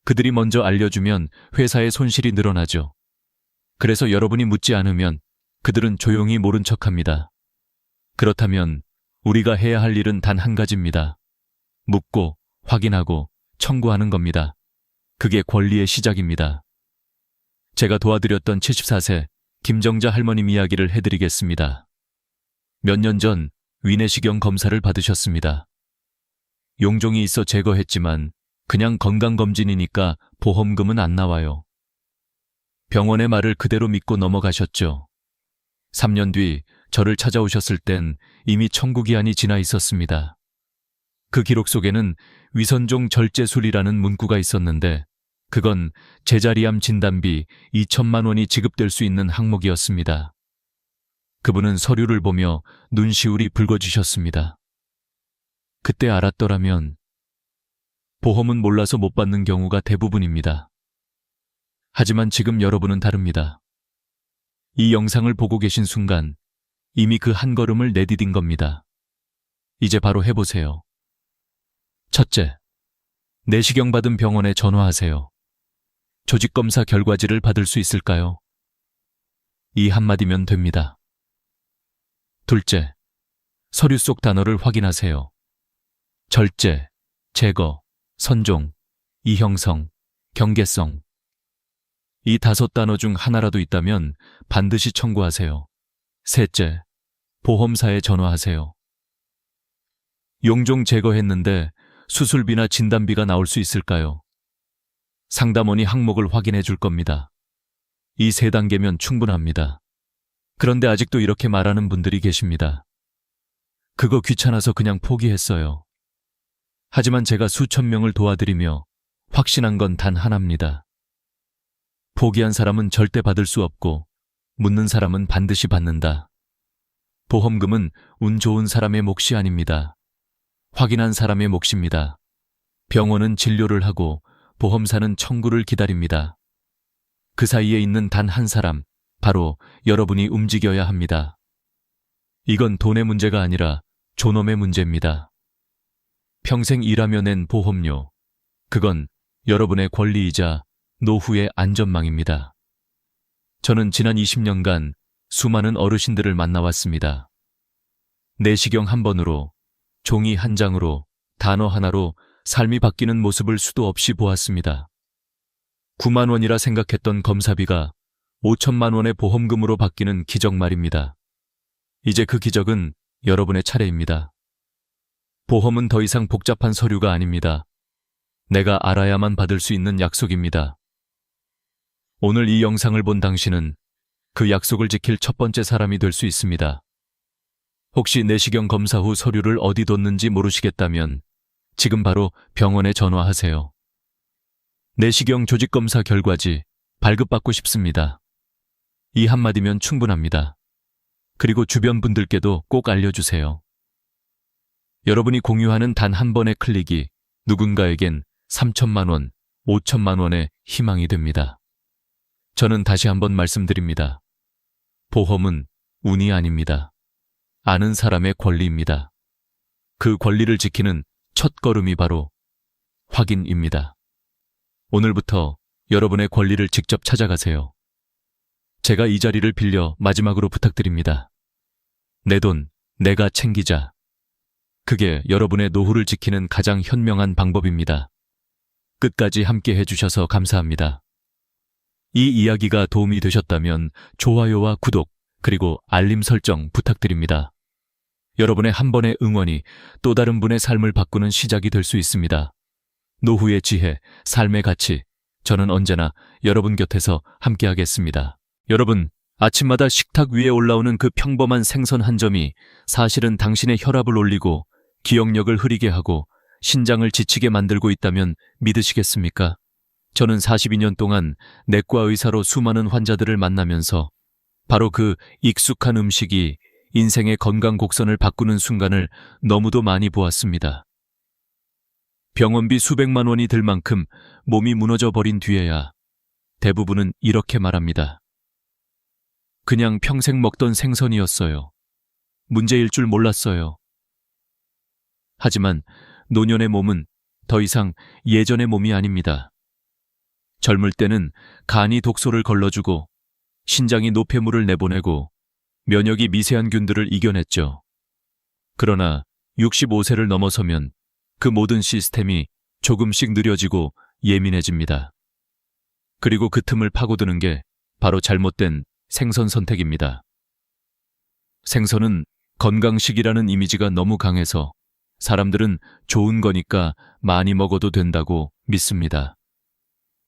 그들이 먼저 알려주면 회사의 손실이 늘어나죠. 그래서 여러분이 묻지 않으면 그들은 조용히 모른 척합니다. 그렇다면 우리가 해야 할 일은 단 한 가지입니다. 묻고 확인하고 청구하는 겁니다. 그게 권리의 시작입니다. 제가 도와드렸던 74세 김정자 할머님 이야기를 해드리겠습니다. 몇 년 전 위내시경 검사를 받으셨습니다. 용종이 있어 제거했지만 그냥 건강검진이니까 보험금은 안 나와요. 병원의 말을 그대로 믿고 넘어가셨죠. 3년 뒤 저를 찾아오셨을 땐 이미 청구기한이 지나 있었습니다. 그 기록 속에는 위선종 절제술이라는 문구가 있었는데 그건 제자리암 진단비 2천만 원이 지급될 수 있는 항목이었습니다. 그분은 서류를 보며 눈시울이 붉어지셨습니다. 그때 알았더라면 보험은 몰라서 못 받는 경우가 대부분입니다. 하지만 지금 여러분은 다릅니다. 이 영상을 보고 계신 순간 이미 그 한 걸음을 내디딘 겁니다. 이제 바로 해보세요. 첫째, 내시경 받은 병원에 전화하세요. 조직검사 결과지를 받을 수 있을까요? 이 한마디면 됩니다. 둘째, 서류 속 단어를 확인하세요. 절제, 제거, 선종, 이형성, 경계성. 이 5단어 중 하나라도 있다면 반드시 청구하세요. 셋째, 보험사에 전화하세요. 용종 제거했는데 수술비나 진단비가 나올 수 있을까요? 상담원이 항목을 확인해 줄 겁니다. 이 3단계면 충분합니다. 그런데 아직도 이렇게 말하는 분들이 계십니다. 그거 귀찮아서 그냥 포기했어요. 하지만 제가 수천 명을 도와드리며 확신한 건 단 하나입니다. 포기한 사람은 절대 받을 수 없고 묻는 사람은 반드시 받는다. 보험금은 운 좋은 사람의 몫이 아닙니다. 확인한 사람의 몫입니다. 병원은 진료를 하고 보험사는 청구를 기다립니다. 그 사이에 있는 단 한 사람, 바로 여러분이 움직여야 합니다. 이건 돈의 문제가 아니라 존엄의 문제입니다. 평생 일하며 낸 보험료, 그건 여러분의 권리이자 노후의 안전망입니다. 저는 지난 20년간 수많은 어르신들을 만나왔습니다. 내시경 한 번으로, 종이 한 장으로, 단어 하나로 삶이 바뀌는 모습을 수도 없이 보았습니다. 9만 원이라 생각했던 검사비가 5천만 원의 보험금으로 바뀌는 기적 말입니다. 이제 그 기적은 여러분의 차례입니다. 보험은 더 이상 복잡한 서류가 아닙니다. 내가 알아야만 받을 수 있는 약속입니다. 오늘 이 영상을 본 당신은 그 약속을 지킬 첫 번째 사람이 될 수 있습니다. 혹시 내시경 검사 후 서류를 어디 뒀는지 모르시겠다면 지금 바로 병원에 전화하세요. 내시경 조직검사 결과지 발급받고 싶습니다. 이 한마디면 충분합니다. 그리고 주변 분들께도 꼭 알려주세요. 여러분이 공유하는 단 한 번의 클릭이 누군가에겐 3천만 원, 5천만 원의 희망이 됩니다. 저는 다시 한번 말씀드립니다. 보험은 운이 아닙니다. 아는 사람의 권리입니다. 그 권리를 지키는 첫 걸음이 바로 확인입니다. 오늘부터 여러분의 권리를 직접 찾아가세요. 제가 이 자리를 빌려 마지막으로 부탁드립니다. 내 돈, 내가 챙기자. 그게 여러분의 노후를 지키는 가장 현명한 방법입니다. 끝까지 함께 해주셔서 감사합니다. 이 이야기가 도움이 되셨다면 좋아요와 구독, 그리고 알림 설정 부탁드립니다. 여러분의 한 번의 응원이 또 다른 분의 삶을 바꾸는 시작이 될 수 있습니다. 노후의 지혜, 삶의 가치, 저는 언제나 여러분 곁에서 함께하겠습니다. 여러분, 아침마다 식탁 위에 올라오는 그 평범한 생선 한 점이 사실은 당신의 혈압을 올리고 기억력을 흐리게 하고 신장을 지치게 만들고 있다면 믿으시겠습니까? 저는 42년 동안 내과 의사로 수많은 환자들을 만나면서 바로 그 익숙한 음식이 인생의 건강 곡선을 바꾸는 순간을 너무도 많이 보았습니다. 병원비 수백만 원이 들 만큼 몸이 무너져 버린 뒤에야 대부분은 이렇게 말합니다. 그냥 평생 먹던 생선이었어요. 문제일 줄 몰랐어요. 하지만 노년의 몸은 더 이상 예전의 몸이 아닙니다. 젊을 때는 간이 독소를 걸러주고 신장이 노폐물을 내보내고 면역이 미세한 균들을 이겨냈죠. 그러나 65세를 넘어서면 그 모든 시스템이 조금씩 느려지고 예민해집니다. 그리고 그 틈을 파고드는 게 바로 잘못된 생선 선택입니다. 생선은 건강식이라는 이미지가 너무 강해서 사람들은 좋은 거니까 많이 먹어도 된다고 믿습니다.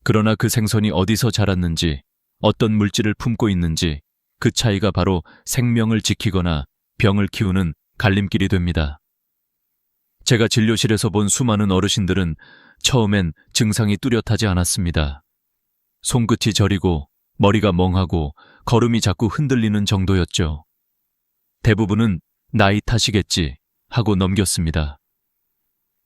그러나 그 생선이 어디서 자랐는지, 어떤 물질을 품고 있는지 그 차이가 바로 생명을 지키거나 병을 키우는 갈림길이 됩니다. 제가 진료실에서 본 수많은 어르신들은 처음엔 증상이 뚜렷하지 않았습니다. 손끝이 저리고 머리가 멍하고 걸음이 자꾸 흔들리는 정도였죠. 대부분은 나이 탓이겠지 하고 넘겼습니다.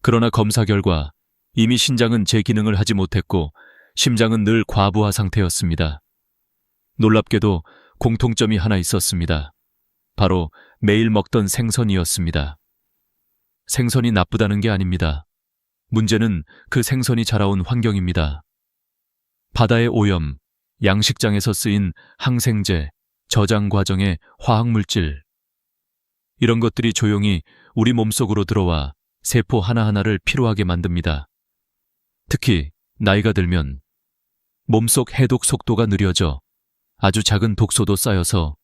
그러나 검사 결과 이미 신장은 제 기능을 하지 못했고 심장은 늘 과부하 상태였습니다. 놀랍게도 공통점이 하나 있었습니다. 바로 매일 먹던 생선이었습니다. 생선이 나쁘다는 게 아닙니다. 문제는 그 생선이 자라온 환경입니다. 바다의 오염, 양식장에서 쓰인 항생제, 저장 과정의 화학물질, 이런 것들이 조용히 우리 몸속으로 들어와 세포 하나하나를 피로하게 만듭니다. 특히 나이가 들면 몸속 해독 속도가 느려져 아주 작은 독소도 쌓여서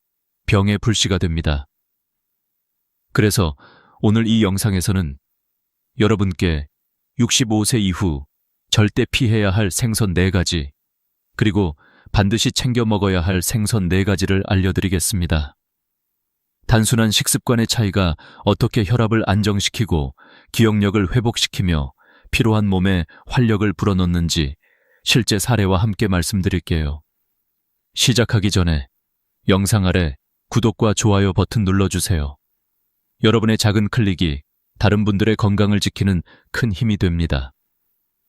병의 불씨가 됩니다. 그래서 오늘 이 영상에서는 여러분께 65세 이후 절대 피해야 할 생선 4가지, 그리고 반드시 챙겨 먹어야 할 생선 4가지를 알려드리겠습니다. 단순한 식습관의 차이가 어떻게 혈압을 안정시키고 기억력을 회복시키며 피로한 몸에 활력을 불어넣는지 실제 사례와 함께 말씀드릴게요. 시작하기 전에 영상 아래 구독과 좋아요 버튼 눌러주세요. 여러분의 작은 클릭이 다른 분들의 건강을 지키는 큰 힘이 됩니다.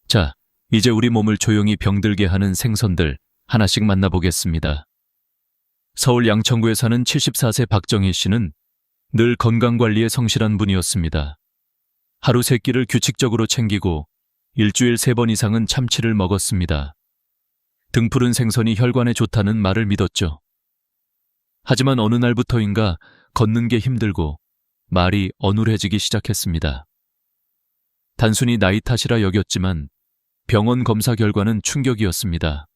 자, 이제 우리 몸을 조용히 병들게 하는 생선들 하나씩 만나보겠습니다. 서울 양천구에 사는 74세 박정희 씨는 늘 건강관리에 성실한 분이었습니다. 하루 3끼를 규칙적으로 챙기고 일주일 3번 이상은 참치를 먹었습니다. 등푸른 생선이 혈관에 좋다는 말을 믿었죠. 하지만 어느 날부터인가 걷는 게 힘들고 말이 어눌해지기 시작했습니다. 단순히 나이 탓이라 여겼지만 병원 검사 결과는 충격이었습니다.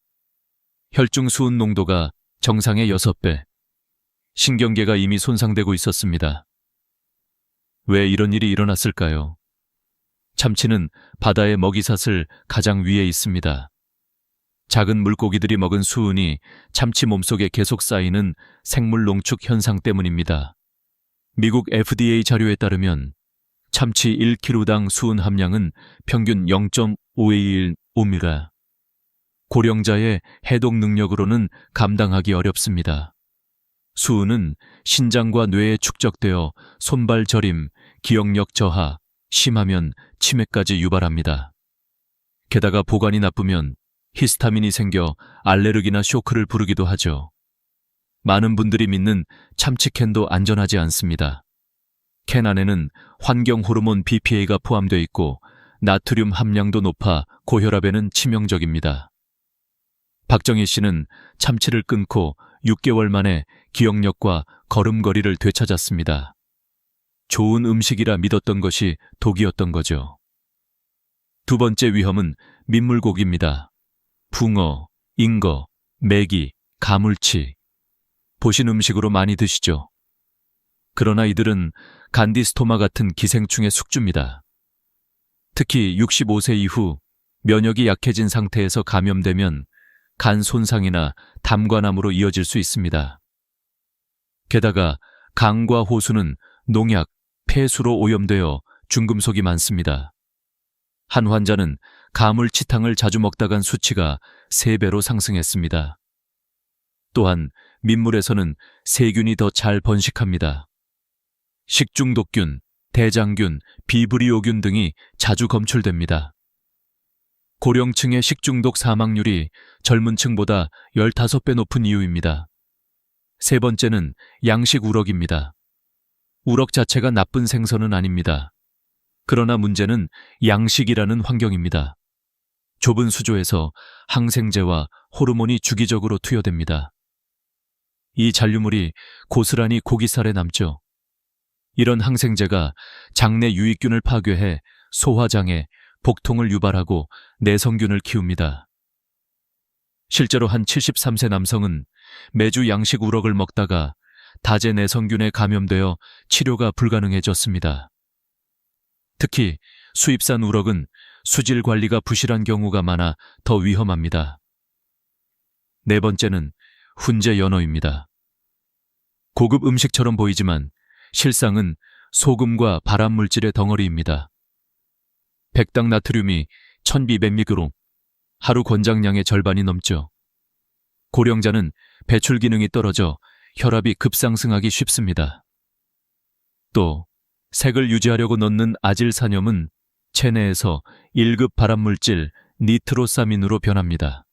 혈중 수은 농도가 정상의 6배, 신경계가 이미 손상되고 있었습니다. 왜 이런 일이 일어났을까요? 참치는 바다의 먹이사슬 가장 위에 있습니다. 작은 물고기들이 먹은 수은이 참치 몸속에 계속 쌓이는 생물 농축 현상 때문입니다. 미국 FDA 자료에 따르면 참치 1kg당 수은 함량은 평균 0.521오미가, 고령자의 해독 능력으로는 감당하기 어렵습니다. 수은은 신장과 뇌에 축적되어 손발 저림, 기억력 저하, 심하면 치매까지 유발합니다. 게다가 보관이 나쁘면 히스타민이 생겨 알레르기나 쇼크를 부르기도 하죠. 많은 분들이 믿는 참치캔도 안전하지 않습니다. 캔 안에는 환경 호르몬 BPA가 포함되어 있고 나트륨 함량도 높아 고혈압에는 치명적입니다. 박정희 씨는 참치를 끊고 6개월 만에 기억력과 걸음걸이를 되찾았습니다. 좋은 음식이라 믿었던 것이 독이었던 거죠. 두 번째 위험은 민물고기입니다. 붕어, 잉어, 메기, 가물치. 보신 음식으로 많이 드시죠? 그러나 이들은 간디스토마 같은 기생충의 숙주입니다. 특히 65세 이후 면역이 약해진 상태에서 감염되면 간 손상이나 담관암으로 이어질 수 있습니다. 게다가 강과 호수는 농약, 폐수로 오염되어 중금속이 많습니다. 한 환자는 가물치탕을 자주 먹다간 수치가 3배로 상승했습니다. 또한 민물에서는 세균이 더 잘 번식합니다. 식중독균, 대장균, 비브리오균 등이 자주 검출됩니다. 고령층의 식중독 사망률이 젊은 층보다 15배 높은 이유입니다. 세 번째는 양식 우럭입니다. 우럭 자체가 나쁜 생선은 아닙니다. 그러나 문제는 양식이라는 환경입니다. 좁은 수조에서 항생제와 호르몬이 주기적으로 투여됩니다. 이 잔류물이 고스란히 고기살에 남죠. 이런 항생제가 장내 유익균을 파괴해 소화장애, 복통을 유발하고 내성균을 키웁니다. 실제로 한 73세 남성은 매주 양식 우럭을 먹다가 다제 내성균에 감염되어 치료가 불가능해졌습니다. 특히 수입산 우럭은 수질 관리가 부실한 경우가 많아 더 위험합니다. 네 번째는 훈제 연어입니다. 고급 음식처럼 보이지만 실상은 소금과 발암 물질의 덩어리입니다. 백당 나트륨이 1200mg, 하루 권장량의 절반이 넘죠. 고령자는 배출 기능이 떨어져 혈압이 급상승하기 쉽습니다. 또 색을 유지하려고 넣는 아질산염은 체내에서 1급 발암물질 니트로사민으로 변합니다.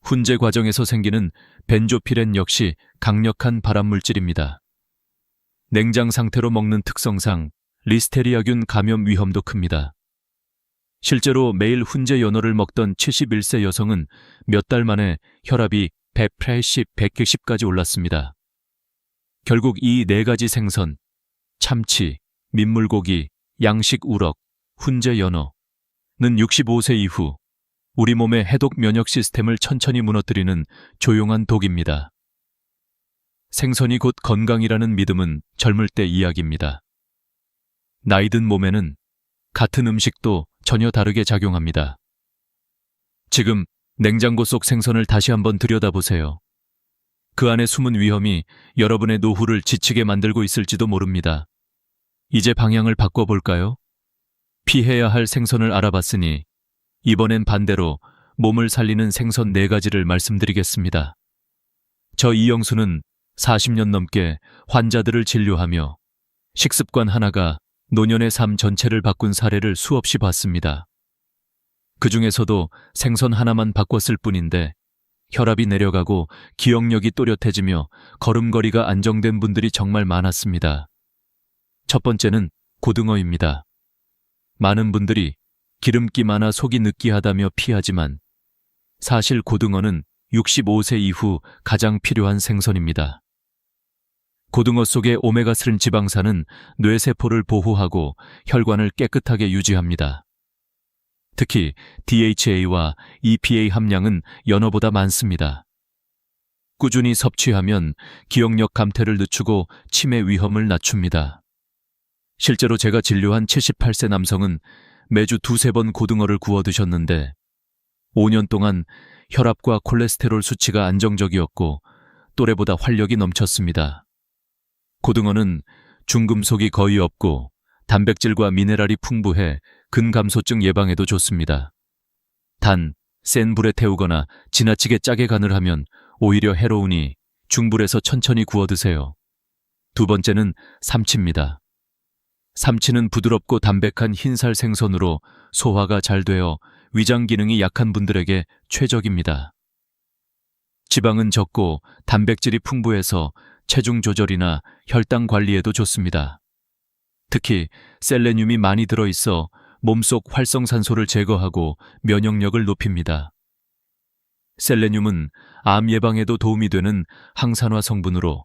훈제 과정에서 생기는 벤조피렌 역시 강력한 발암물질입니다. 냉장 상태로 먹는 특성상 리스테리아균 감염 위험도 큽니다. 실제로 매일 훈제 연어를 먹던 71세 여성은 몇 달 만에 혈압이 180, 190까지 올랐습니다. 결국 이 네 가지 생선, 참치, 민물고기, 양식 우럭, 훈제 연어는 65세 이후 우리 몸의 해독 면역 시스템을 천천히 무너뜨리는 조용한 독입니다. 생선이 곧 건강이라는 믿음은 젊을 때 이야기입니다. 나이 든 몸에는 같은 음식도 전혀 다르게 작용합니다. 지금 냉장고 속 생선을 다시 한번 들여다보세요. 그 안에 숨은 위험이 여러분의 노후를 지치게 만들고 있을지도 모릅니다. 이제 방향을 바꿔볼까요? 피해야 할 생선을 알아봤으니 이번엔 반대로 몸을 살리는 생선 4가지를 말씀드리겠습니다. 저 이영수는 40년 넘게 환자들을 진료하며 식습관 하나가 노년의 삶 전체를 바꾼 사례를 수없이 봤습니다. 그 중에서도 생선 하나만 바꿨을 뿐인데 혈압이 내려가고 기억력이 또렷해지며 걸음걸이가 안정된 분들이 정말 많았습니다. 첫 번째는 고등어입니다. 많은 분들이 기름기 많아 속이 느끼하다며 피하지만 사실 고등어는 65세 이후 가장 필요한 생선입니다. 고등어 속의 오메가3 지방산은 뇌세포를 보호하고 혈관을 깨끗하게 유지합니다. 특히 DHA와 EPA 함량은 연어보다 많습니다. 꾸준히 섭취하면 기억력 감퇴를 늦추고 치매 위험을 낮춥니다. 실제로 제가 진료한 78세 남성은 매주 2-3번 고등어를 구워 드셨는데 5년 동안 혈압과 콜레스테롤 수치가 안정적이었고 또래보다 활력이 넘쳤습니다. 고등어는 중금속이 거의 없고 단백질과 미네랄이 풍부해 근감소증 예방에도 좋습니다. 단, 센 불에 태우거나 지나치게 짜게 간을 하면 오히려 해로우니 중불에서 천천히 구워 드세요. 두 번째는 삼치입니다. 삼치는 부드럽고 담백한 흰살 생선으로 소화가 잘 되어 위장 기능이 약한 분들에게 최적입니다. 지방은 적고 단백질이 풍부해서 체중 조절이나 혈당 관리에도 좋습니다. 특히 셀레늄이 많이 들어있어 몸속 활성산소를 제거하고 면역력을 높입니다. 셀레늄은 암 예방에도 도움이 되는 항산화 성분으로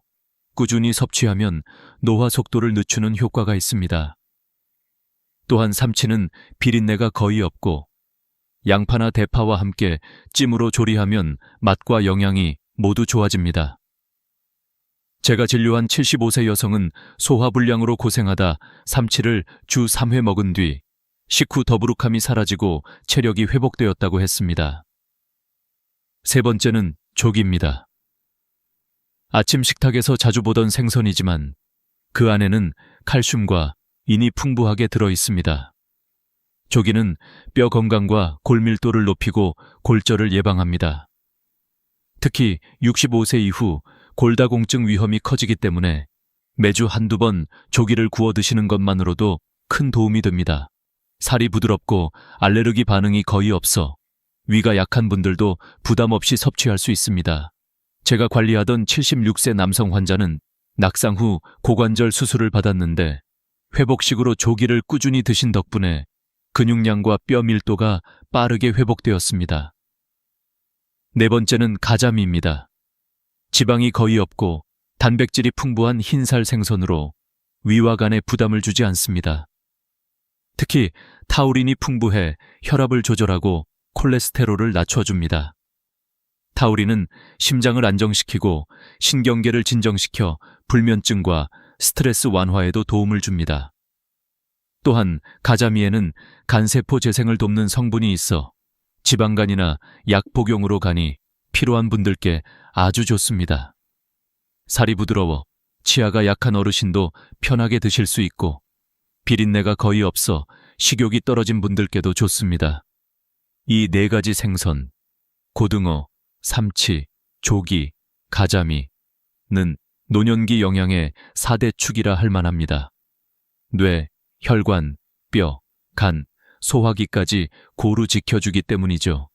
꾸준히 섭취하면 노화 속도를 늦추는 효과가 있습니다. 또한 삼치는 비린내가 거의 없고 양파나 대파와 함께 찜으로 조리하면 맛과 영양이 모두 좋아집니다. 제가 진료한 75세 여성은 소화불량으로 고생하다 삼치를 주 3회 먹은 뒤 식후 더부룩함이 사라지고 체력이 회복되었다고 했습니다. 세 번째는 조기입니다. 아침 식탁에서 자주 보던 생선이지만 그 안에는 칼슘과 인이 풍부하게 들어 있습니다. 조기는 뼈 건강과 골밀도를 높이고 골절을 예방합니다. 특히 65세 이후 골다공증 위험이 커지기 때문에 매주 한두 번 조기를 구워 드시는 것만으로도 큰 도움이 됩니다. 살이 부드럽고 알레르기 반응이 거의 없어 위가 약한 분들도 부담 없이 섭취할 수 있습니다. 제가 관리하던 76세 남성 환자는 낙상 후 고관절 수술을 받았는데 회복식으로 조기를 꾸준히 드신 덕분에 근육량과 뼈 밀도가 빠르게 회복되었습니다. 네 번째는 가자미입니다. 지방이 거의 없고 단백질이 풍부한 흰살 생선으로 위와 간에 부담을 주지 않습니다. 특히 타우린이 풍부해 혈압을 조절하고 콜레스테롤을 낮춰줍니다. 타우린은 심장을 안정시키고 신경계를 진정시켜 불면증과 스트레스 완화에도 도움을 줍니다. 또한 가자미에는 간세포 재생을 돕는 성분이 있어 지방간이나 약 복용으로 간이 필요한 분들께 아주 좋습니다. 살이 부드러워 치아가 약한 어르신도 편하게 드실 수 있고 비린내가 거의 없어 식욕이 떨어진 분들께도 좋습니다. 이 네 가지 생선, 고등어, 삼치, 조기, 가자미는 노년기 영양의 4대 축이라 할 만합니다. 뇌, 혈관, 뼈, 간, 소화기까지 고루 지켜주기 때문이죠.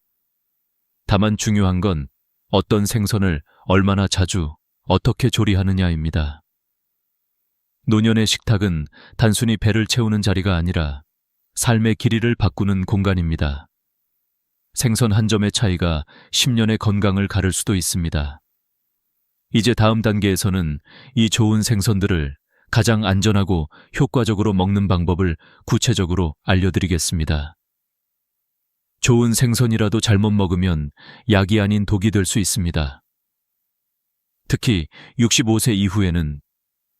다만 중요한 건 어떤 생선을 얼마나 자주, 어떻게 조리하느냐입니다. 노년의 식탁은 단순히 배를 채우는 자리가 아니라 삶의 길이를 바꾸는 공간입니다. 생선 한 점의 차이가 10년의 건강을 가를 수도 있습니다. 이제 다음 단계에서는 이 좋은 생선들을 가장 안전하고 효과적으로 먹는 방법을 구체적으로 알려드리겠습니다. 좋은 생선이라도 잘못 먹으면 약이 아닌 독이 될 수 있습니다. 특히 65세 이후에는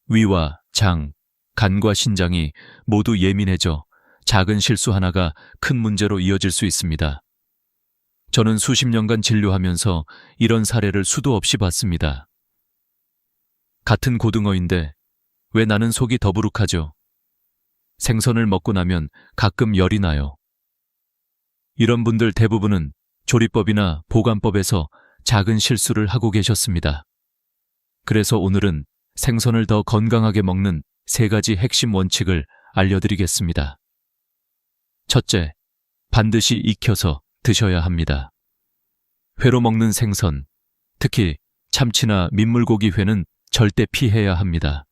위와 장, 간과 신장이 모두 예민해져 작은 실수 하나가 큰 문제로 이어질 수 있습니다. 저는 수십 년간 진료하면서 이런 사례를 수도 없이 봤습니다. 같은 고등어인데 왜 나는 속이 더부룩하죠? 생선을 먹고 나면 가끔 열이 나요. 이런 분들 대부분은 조리법이나 보관법에서 작은 실수를 하고 계셨습니다. 그래서 오늘은 생선을 더 건강하게 먹는 3가지 핵심 원칙을 알려드리겠습니다. 첫째, 반드시 익혀서 드셔야 합니다. 회로 먹는 생선, 특히 참치나 민물고기 회는 절대 피해야 합니다.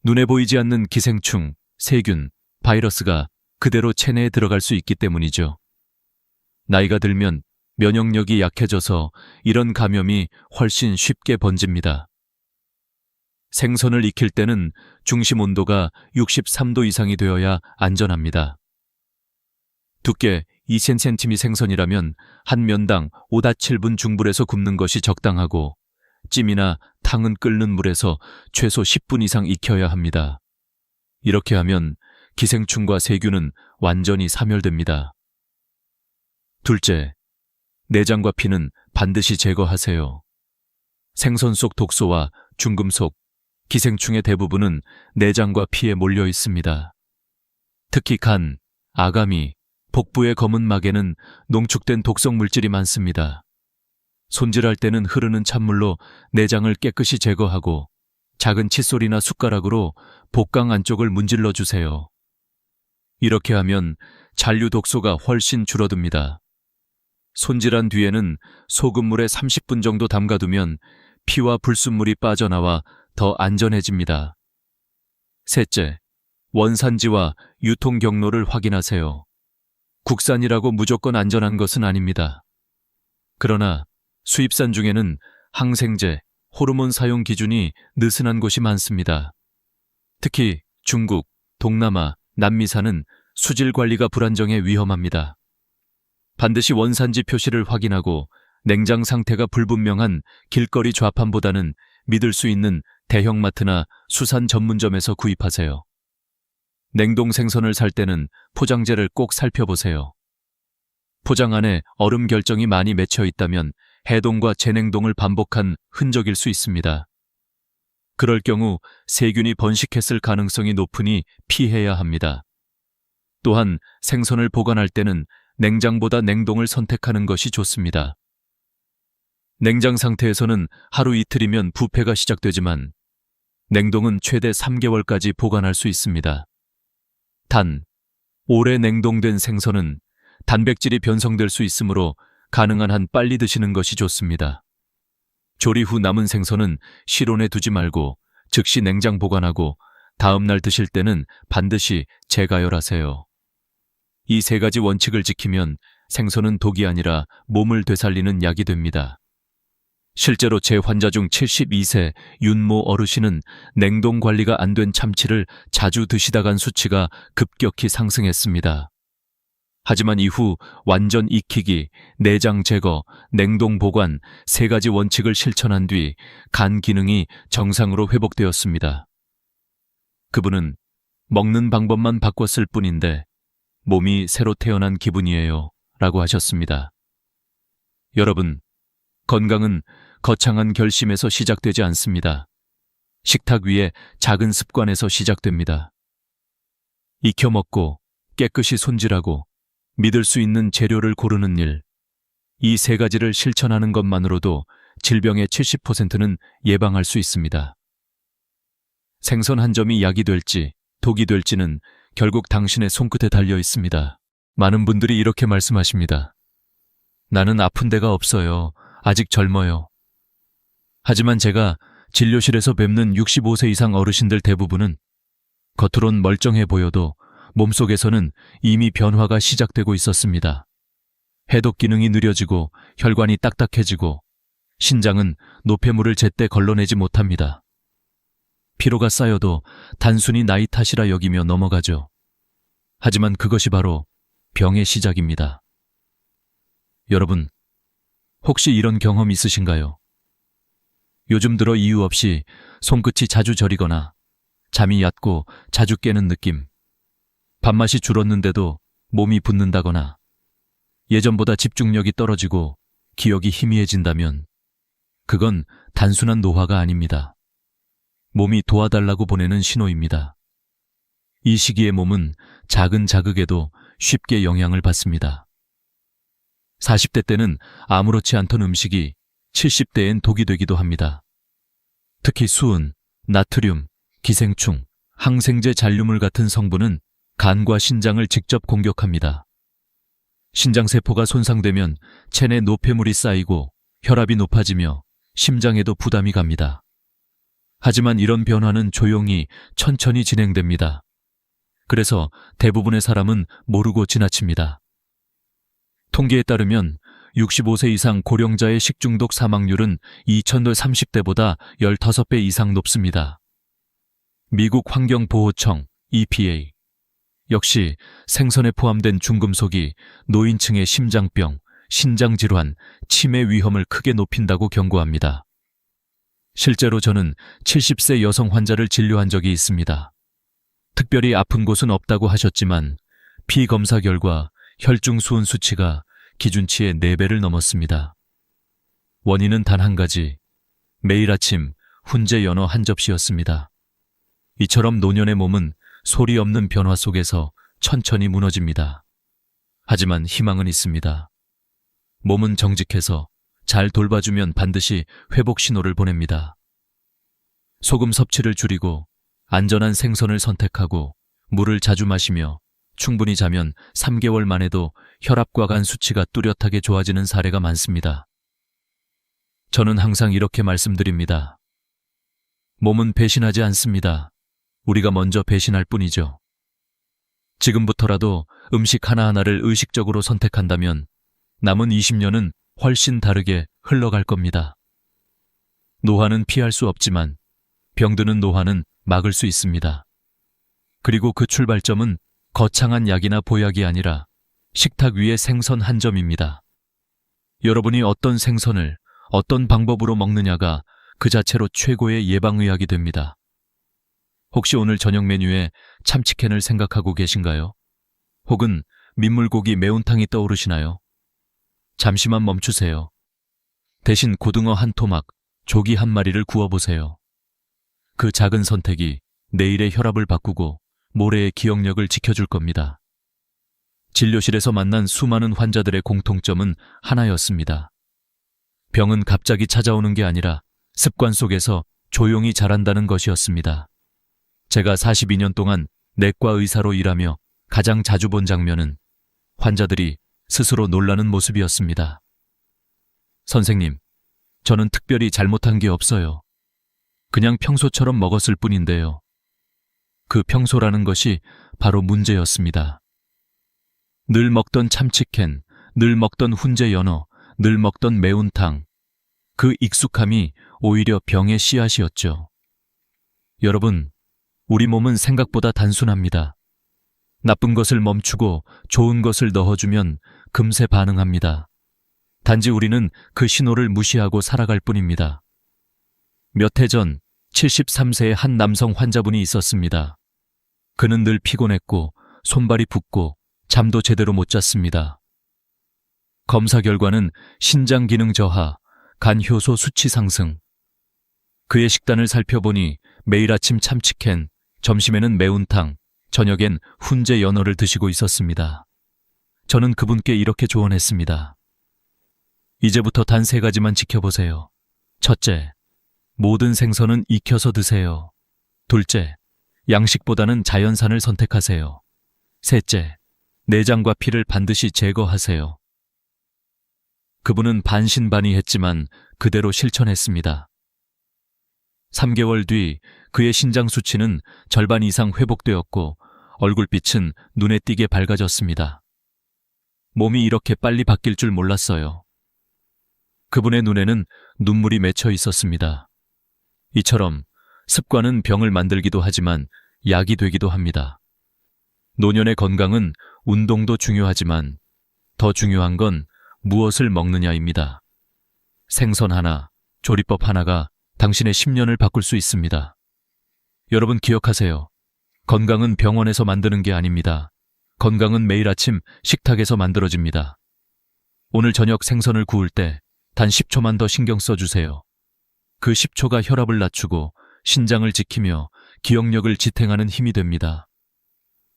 눈에 보이지 않는 기생충, 세균, 바이러스가 그대로 체내에 들어갈 수 있기 때문이죠. 나이가 들면 면역력이 약해져서 이런 감염이 훨씬 쉽게 번집니다. 생선을 익힐 때는 중심 온도가 63도 이상이 되어야 안전합니다. 두께 2cm 생선이라면 한 면당 5-7분 중불에서 굽는 것이 적당하고 찜이나 탕은 끓는 물에서 최소 10분 이상 익혀야 합니다. 이렇게 하면 기생충과 세균은 완전히 사멸됩니다. 둘째, 내장과 피는 반드시 제거하세요. 생선 속 독소와 중금속, 기생충의 대부분은 내장과 피에 몰려 있습니다. 특히 간, 아가미, 복부의 검은 막에는 농축된 독성 물질이 많습니다. 손질할 때는 흐르는 찬물로 내장을 깨끗이 제거하고 작은 칫솔이나 숟가락으로 복강 안쪽을 문질러 주세요. 이렇게 하면 잔류 독소가 훨씬 줄어듭니다. 손질한 뒤에는 소금물에 30분 정도 담가두면 피와 불순물이 빠져나와 더 안전해집니다. 셋째, 원산지와 유통 경로를 확인하세요. 국산이라고 무조건 안전한 것은 아닙니다. 그러나 수입산 중에는 항생제, 호르몬 사용 기준이 느슨한 곳이 많습니다. 특히 중국, 동남아, 남미산은 수질 관리가 불안정해 위험합니다. 반드시 원산지 표시를 확인하고 냉장 상태가 불분명한 길거리 좌판보다는 믿을 수 있는 대형마트나 수산 전문점에서 구입하세요. 냉동 생선을 살 때는 포장재를 꼭 살펴보세요. 포장 안에 얼음 결정이 많이 맺혀 있다면 해동과 재냉동을 반복한 흔적일 수 있습니다. 그럴 경우 세균이 번식했을 가능성이 높으니 피해야 합니다. 또한 생선을 보관할 때는 냉장보다 냉동을 선택하는 것이 좋습니다. 냉장 상태에서는 하루 이틀이면 부패가 시작되지만 냉동은 최대 3개월까지 보관할 수 있습니다. 단, 오래 냉동된 생선은 단백질이 변성될 수 있으므로 가능한 한 빨리 드시는 것이 좋습니다. 조리 후 남은 생선은 실온에 두지 말고 즉시 냉장 보관하고 다음 날 드실 때는 반드시 재가열하세요. 이 세 가지 원칙을 지키면 생선은 독이 아니라 몸을 되살리는 약이 됩니다. 실제로 제 환자 중 72세 윤모 어르신은 냉동 관리가 안 된 참치를 자주 드시다간 수치가 급격히 상승했습니다. 하지만 이후 완전 익히기, 내장 제거, 냉동 보관 세 가지 원칙을 실천한 뒤 간 기능이 정상으로 회복되었습니다. 그분은 먹는 방법만 바꿨을 뿐인데 몸이 새로 태어난 기분이에요 라고 하셨습니다. 여러분, 건강은 거창한 결심에서 시작되지 않습니다. 식탁 위에 작은 습관에서 시작됩니다. 익혀 먹고 깨끗이 손질하고 믿을 수 있는 재료를 고르는 일, 이 세 가지를 실천하는 것만으로도 질병의 70%는 예방할 수 있습니다. 생선 한 점이 약이 될지 독이 될지는 결국 당신의 손끝에 달려 있습니다. 많은 분들이 이렇게 말씀하십니다. 나는 아픈 데가 없어요. 아직 젊어요. 하지만 제가 진료실에서 뵙는 65세 이상 어르신들 대부분은 겉으론 멀쩡해 보여도 몸속에서는 이미 변화가 시작되고 있었습니다. 해독 기능이 느려지고 혈관이 딱딱해지고 신장은 노폐물을 제때 걸러내지 못합니다. 피로가 쌓여도 단순히 나이 탓이라 여기며 넘어가죠. 하지만 그것이 바로 병의 시작입니다. 여러분, 혹시 이런 경험 있으신가요? 요즘 들어 이유 없이 손끝이 자주 저리거나 잠이 얕고 자주 깨는 느낌, 밥맛이 줄었는데도 몸이 붓는다거나 예전보다 집중력이 떨어지고 기억이 희미해진다면 그건 단순한 노화가 아닙니다. 몸이 도와달라고 보내는 신호입니다. 이 시기의 몸은 작은 자극에도 쉽게 영향을 받습니다. 40대 때는 아무렇지 않던 음식이 70대엔 독이 되기도 합니다. 특히 수은, 나트륨, 기생충, 항생제 잔류물 같은 성분은 간과 신장을 직접 공격합니다. 신장세포가 손상되면 체내 노폐물이 쌓이고 혈압이 높아지며 심장에도 부담이 갑니다. 하지만 이런 변화는 조용히 천천히 진행됩니다. 그래서 대부분의 사람은 모르고 지나칩니다. 통계에 따르면 65세 이상 고령자의 식중독 사망률은 2030대보다 15배 이상 높습니다. 미국 환경보호청 EPA 역시 생선에 포함된 중금속이 노인층의 심장병, 신장질환, 치매 위험을 크게 높인다고 경고합니다. 실제로 저는 70세 여성 환자를 진료한 적이 있습니다. 특별히 아픈 곳은 없다고 하셨지만 피 검사 결과 혈중 수은 수치가 기준치의 4배를 넘었습니다. 원인은 단 한 가지, 매일 아침 훈제 연어 한 접시였습니다. 이처럼 노년의 몸은 소리 없는 변화 속에서 천천히 무너집니다. 하지만 희망은 있습니다. 몸은 정직해서 잘 돌봐주면 반드시 회복 신호를 보냅니다. 소금 섭취를 줄이고 안전한 생선을 선택하고 물을 자주 마시며 충분히 자면 3개월 만에도 혈압과 간 수치가 뚜렷하게 좋아지는 사례가 많습니다. 저는 항상 이렇게 말씀드립니다. 몸은 배신하지 않습니다. 우리가 먼저 배신할 뿐이죠. 지금부터라도 음식 하나하나를 의식적으로 선택한다면 남은 20년은 훨씬 다르게 흘러갈 겁니다. 노화는 피할 수 없지만 병드는 노화는 막을 수 있습니다. 그리고 그 출발점은 거창한 약이나 보약이 아니라 식탁 위의 생선 한 점입니다. 여러분이 어떤 생선을 어떤 방법으로 먹느냐가 그 자체로 최고의 예방의학이 됩니다. 혹시 오늘 저녁 메뉴에 참치캔을 생각하고 계신가요? 혹은 민물고기 매운탕이 떠오르시나요? 잠시만 멈추세요. 대신 고등어 한 토막, 조기 한 마리를 구워보세요. 그 작은 선택이 내일의 혈압을 바꾸고 모레의 기억력을 지켜줄 겁니다. 진료실에서 만난 수많은 환자들의 공통점은 하나였습니다. 병은 갑자기 찾아오는 게 아니라 습관 속에서 조용히 자란다는 것이었습니다. 제가 42년 동안 내과 의사로 일하며 가장 자주 본 장면은 환자들이 스스로 놀라는 모습이었습니다. 선생님, 저는 특별히 잘못한 게 없어요. 그냥 평소처럼 먹었을 뿐인데요. 그 평소라는 것이 바로 문제였습니다. 늘 먹던 참치캔, 늘 먹던 훈제 연어, 늘 먹던 매운탕. 그 익숙함이 오히려 병의 씨앗이었죠. 여러분, 우리 몸은 생각보다 단순합니다. 나쁜 것을 멈추고 좋은 것을 넣어주면 금세 반응합니다. 단지 우리는 그 신호를 무시하고 살아갈 뿐입니다. 몇 해 전 73세의 한 남성 환자분이 있었습니다. 그는 늘 피곤했고 손발이 붓고 잠도 제대로 못 잤습니다. 검사 결과는 신장 기능 저하, 간 효소 수치 상승. 그의 식단을 살펴보니 매일 아침 참치캔, 점심에는 매운탕, 저녁엔 훈제 연어를 드시고 있었습니다. 저는 그분께 이렇게 조언했습니다. 이제부터 단 3가지만 지켜보세요. 첫째, 모든 생선은 익혀서 드세요. 둘째, 양식보다는 자연산을 선택하세요. 셋째, 내장과 피를 반드시 제거하세요. 그분은 반신반의했지만 그대로 실천했습니다. 3개월 뒤 그의 신장 수치는 절반 이상 회복되었고 얼굴빛은 눈에 띄게 밝아졌습니다. 몸이 이렇게 빨리 바뀔 줄 몰랐어요. 그분의 눈에는 눈물이 맺혀 있었습니다. 이처럼 습관은 병을 만들기도 하지만 약이 되기도 합니다. 노년의 건강은 운동도 중요하지만 더 중요한 건 무엇을 먹느냐입니다. 생선 하나, 조리법 하나가 당신의 10년을 바꿀 수 있습니다. 여러분 기억하세요. 건강은 병원에서 만드는 게 아닙니다. 건강은 매일 아침 식탁에서 만들어집니다. 오늘 저녁 생선을 구울 때 단 10초만 더 신경 써주세요. 그 10초가 혈압을 낮추고 신장을 지키며 기억력을 지탱하는 힘이 됩니다.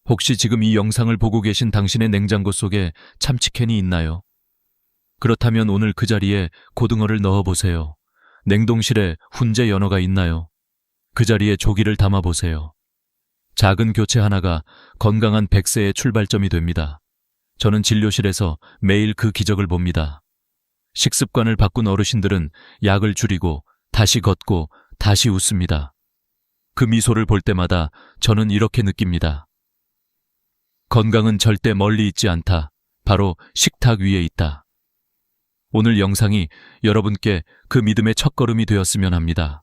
혹시 지금 이 영상을 보고 계신 당신의 냉장고 속에 참치캔이 있나요? 그렇다면 오늘 그 자리에 고등어를 넣어보세요. 냉동실에 훈제 연어가 있나요? 그 자리에 조기를 담아보세요. 작은 교체 하나가 건강한 100세의 출발점이 됩니다. 저는 진료실에서 매일 그 기적을 봅니다. 식습관을 바꾼 어르신들은 약을 줄이고 다시 걷고 다시 웃습니다. 그 미소를 볼 때마다 저는 이렇게 느낍니다. 건강은 절대 멀리 있지 않다. 바로 식탁 위에 있다. 오늘 영상이 여러분께 그 믿음의 첫걸음이 되었으면 합니다.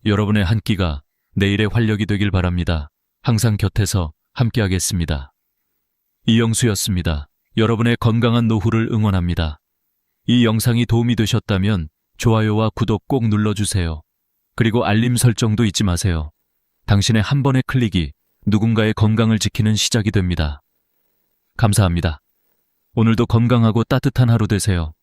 여러분의 한 끼가 내일의 활력이 되길 바랍니다. 항상 곁에서 함께하겠습니다. 이영수였습니다. 여러분의 건강한 노후를 응원합니다. 이 영상이 도움이 되셨다면 좋아요와 구독 꼭 눌러주세요. 그리고 알림 설정도 잊지 마세요. 당신의 한 번의 클릭이 누군가의 건강을 지키는 시작이 됩니다. 감사합니다. 오늘도 건강하고 따뜻한 하루 되세요.